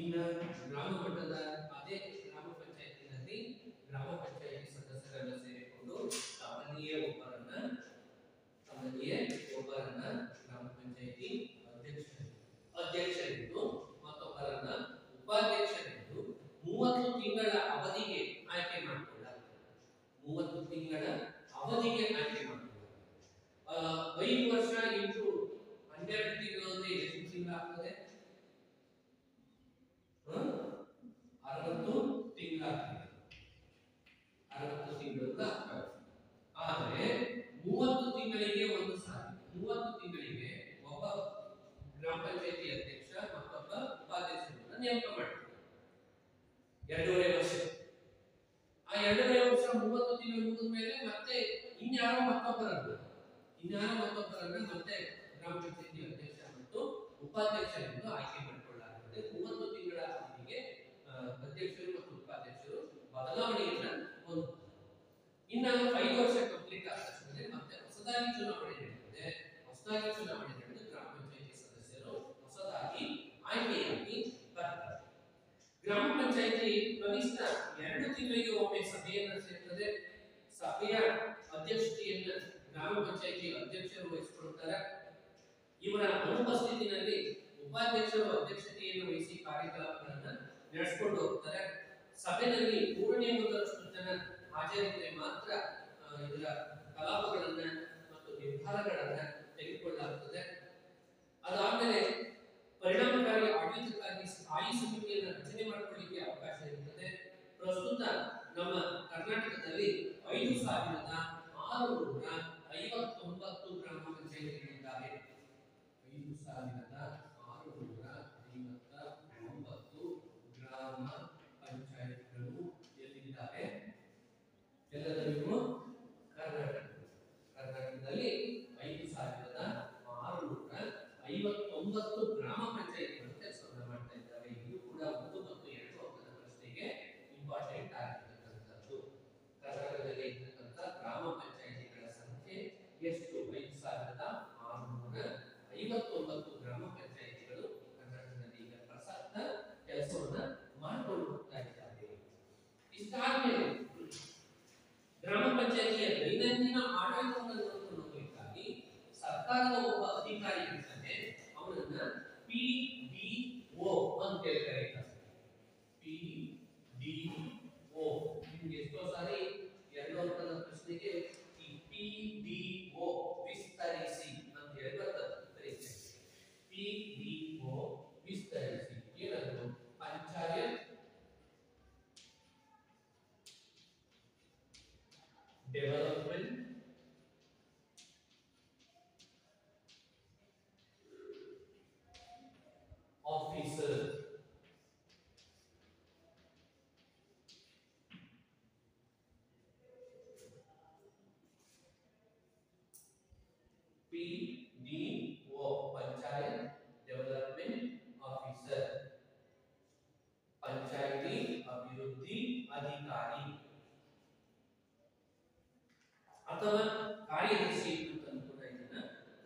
ಇನ್ನು ಗ್ರಾಮ ಮಟ್ಟದ ಅದೇ ಗ್ರಾಮ ಪಂಚಾಯತಿನಲ್ಲಿ ಗ್ರಾಮ ಪಂಚಾಯತಿ ಸದಸ್ಯರೆಲ್ಲ ಸೇರಿಕೊಂಡು ತಮ್ಮಲ್ಲಿಯೇ ಒಬ್ಬರನ್ನ ಗ್ರಾಮ ಪಂಚಾಯತಿ ಅಧ್ಯಕ್ಷರಿದ್ದು ಮತ್ತೊಬ್ಬರನ್ನ ಉಪಾಧ್ಯಕ್ಷರಿದ್ದು 30 ತಿಂಗಳ ಅವಧಿಗೆ ಆಯ್ಕೆ ಮಾಡಿಕೊಳ್ಳಲಾಗುತ್ತದೆ. 30 ತಿಂಗಳ ಅವಧಿಗೆ ಆಯ್ಕೆ ಮಾಡಿಕೊಳ್ಳಲಾಗುತ್ತದೆ. 5 ವರ್ಷ ಇಂಟು 12 ತಿಂಗಳು ಅಂದ್ರೆ ಎಷ್ಟು ತಿಂಗಳಾಗ್ತದೆ? 60 ತಿಂಗಳಾಗ್ತದೆ. 60 ತಿಂಗಳು ಆಗ್ತವೆ. ಆದರೆ 30 ತಿಂಗಳಿಗೆ ಒಂದು ಸಾರಿ, 30 ತಿಂಗಳಿಗೆ ಒಬ್ಬ ಗ್ರಾಮ ಪಂಚಾಯತಿ ಅಧ್ಯಕ್ಷ ಮತ್ತೊಬ್ಬ ಉಪಾಧ್ಯಕ್ಷರನ್ನ ನೇಮಕ ಮಾಡ್ತಾರೆ. 2.5 ವರ್ಷ. ಆ 2.5 ವರ್ಷ 30 ತಿಂಗಳು ಮುಗಿದ ಮೇಲೆ ಮತ್ತೆ ಇನ್ಯಾರೋ ಮತ್ತೊಬ್ಬರನ್ನ ಮತ್ತೆ ಗ್ರಾಮ ಪಂಚಾಯತಿ ಅಧ್ಯಕ್ಷ ಮತ್ತು ಉಪಾಧ್ಯಕ್ಷರನ್ನು ಆಯ್ಕೆ ಮಾಡಿಕೊಳ್ಳಲಾಗುತ್ತದೆ. 30 ತಿಂಗಳ ಅವಧಿಗೆ ಅಧ್ಯಕ್ಷರು ಮತ್ತು ಉಪಾಧ್ಯಕ್ಷರು ಬದಲಾವಣೆಯನ್ನ ಹೊಂದುತ್ತಾರೆ. ಇನ್ನು 5 ವರ್ಷ ಕಂಪ್ಲೀಟ್ ಆದ ತಕ್ಷಣ ಮತ್ತೆ ಹೊಸದಾಗಿ ಚುನಾವಣೆ ನಡೆಯುತ್ತದೆ. ಹೊಸದಾಗಿ ಚುನಾವಣೆ ನಡೆದು ಗ್ರಾಮ ಪಂಚಾಯತಿ ಸದಸ್ಯರು ಹೊಸದಾಗಿ ಆಯ್ಕೆಯಾಗಿ ಬರ್ತಾರೆ. ಗ್ರಾಮ ಪಂಚಾಯತಿ ಕನಿಷ್ಠ 2 ತಿಂಗಳಿಗೆ ಒಮ್ಮೆ ಸಭೆಯನ್ನು ಸೇರ್ತದೆ. ಸಭೆಯ ಅಧ್ಯಕ್ಷತೆಯನ್ನು ಗ್ರಾಮ ಪಂಚಾಯತಿ ಅಧ್ಯಕ್ಷರು ವಹಿಸಿಕೊಳ್ತಾರೆ. ಇವರ ಅನುಪಸ್ಥಿತಿಯಲ್ಲಿ ಉಪಾಧ್ಯಕ್ಷರು ಅಧ್ಯಕ್ಷತೆಯನ್ನು ವಹಿಸಿ ಕಾರ್ಯಕ್ರಮಗಳನ್ನು ನಡೆಸಿಕೊಂಡು ಹೋಗ್ತಾರೆ. ಸಭೆಯಲ್ಲಿ 3/4 ಜನ ಹಾಜರಿದ್ದರೆ ಮಾತ್ರ ಇದರ ಕಲಾಪಗಳನ್ನ ಮತ್ತು ನಿರ್ಧಾರಗಳನ್ನ ತೆಗೆದುಕೊಳ್ಳಲಾಗುತ್ತದೆ. ಅದಾದ್ಮೇಲೆ ಪರಿಣಾಮಕಾರಿ ಆಡಳಿತಕ್ಕಾಗಿ ಸ್ಥಾಯಿ ಸಮಿತಿಯನ್ನು ರಚನೆ ಮಾಡಿಕೊಳ್ಳಲಿಕ್ಕೆ ಅವಕಾಶ ಇರುತ್ತದೆ. ಪ್ರಸ್ತುತ ನಮ್ಮ ಕರ್ನಾಟಕದಲ್ಲಿ 5,659 ಗ್ರಾಮ ಪಂಚಾಯಿತಿಗಳಿದ್ದಾವೆ. 5,659 ಗ್ರಾಮ ಪಂಚಾಯಿತಿಗಳು ಎಲ್ಲಿದ್ದಾವೆ? ಎಲ್ಲದರಿಗೂ ಕರ್ನಾಟಕದಲ್ಲಿ 5,659 ಗ್ರಾಮ ಪಂಚಾಯಿತಿಗಳು ಕೆಲಸವನ್ನು ಮಾಡ್ತಾ ಇದ್ದಾವೆ. ಇದು ಕೂಡ 1 ಮತ್ತು 2 ಅಂಕದ ಪ್ರಶ್ನೆಗೆ ಇಂಪಾರ್ಟೆಂಟ್ ಆಗಿರತಕ್ಕಂಥದ್ದು. ಕರ್ನಾಟಕದಲ್ಲಿ ಇರತಕ್ಕಂಥ ಗ್ರಾಮ ಪಂಚಾಯಿತಿಗಳ ಸಂಖ್ಯೆ ಎಷ್ಟು? 5,659 ಅಧಿಕಾರಿ ಇರ್ತಾನೆ ಅವನನ್ನ PDO ಅಂತ ಕರೀತಾರೆ. PDO ನಿಮಗೆ ಎಷ್ಟೋ ಸಾರಿ ಎರಡೋ ಅಂಕದ ಪ್ರಶ್ನೆಗೆ ಈ PDO ವಿಸ್ತರಿಸಿ ಅಂತ ಹೇಳಿ ಬರ್ತದೆ ಪರೀಕ್ಷೆ. PDO ವಿಸ್ತರಿಸಿ ಏನದು? Panchayat development officer. PDO panchayat development officer, ಪಂಚಾಯತಿ ಅಭಿವೃದ್ಧಿ ಅಧಿಕಾರಿ ಅಥವಾ ಕಾರ್ಯದರ್ಶಿ ಅಂತ ಕೂಡ ಇದನ್ನ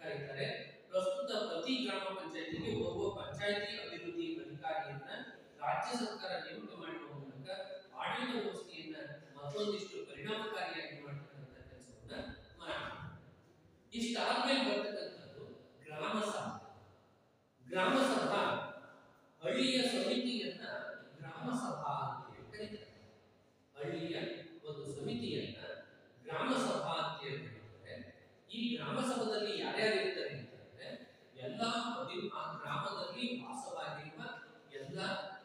ಕರೀತಾರೆ. ಪ್ರಸ್ತುತ ಪ್ರತಿ ಗ್ರಾಮ ಪಂಚಾಯತಿಗೆ ಒಬ್ಬ ಪಂಚಾಯತಿ ಅಭಿವೃದ್ಧಿ ಅಧಿಕಾರಿಯನ್ನ ರಾಜ್ಯ ಸರ್ಕಾರ ನೇಮಕ ಮಾಡುವ ಮೂಲಕ ಆಡಳಿತ ವ್ಯವಸ್ಥೆಯನ್ನ ಮತ್ತೊಂದಿಷ್ಟು ಪರಿಣಾಮಕಾರಿಯಾಗಿ ಮಾಡತಕ್ಕಂಥ ಕೆಲಸವನ್ನ ಮಾಡ್ತಾರೆ. ಇಷ್ಟಾದ್ಮೇಲೆ ಬರ್ತಕ್ಕಂಥದ್ದು ಗ್ರಾಮ ಸಭಾ. ಗ್ರಾಮ ಸಭಾ ಹಳ್ಳಿಯ ಸಮಿತಿಯನ್ನ ಗ್ರಾಮ ಸಭಾ ಅಂತ ಹೇಳಿ ಕರೀತಾರೆ. ಹಳ್ಳಿಯ ಒಂದು ಸಮಿತಿಯನ್ನ ಗ್ರಾಮ ಸಭಾ ಅಂತ ಹೇಳಿ ಕರೀತಾರೆ. ಈ ಗ್ರಾಮ ಸಭಾದಲ್ಲಿ ಯಾರ್ಯಾರು ಇರ್ತಾರೆ ಅಂತಂದ್ರೆ ಎಲ್ಲ ಆ ಗ್ರಾಮದಲ್ಲಿ ವಾಸವಾಗಿರುವ ಎಲ್ಲ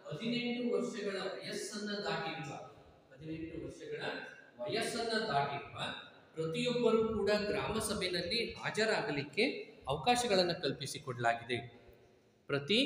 18 ವರ್ಷಗಳ ವಯಸ್ಸನ್ನ ದಾಟಿರುವ 18 ವರ್ಷಗಳ ವಯಸ್ಸನ್ನ ದಾಟಿರುವ ಪ್ರತಿಯೊಬ್ಬರೂ ಕೂಡ ಗ್ರಾಮ ಸಭೆಯಲ್ಲಿ ಹಾಜರಾಗಲಿಕ್ಕೆ ಅವಕಾಶಗಳನ್ನು ಕಲ್ಪಿಸಿಕೊಡಲಾಗಿದೆ. ಪ್ರತಿ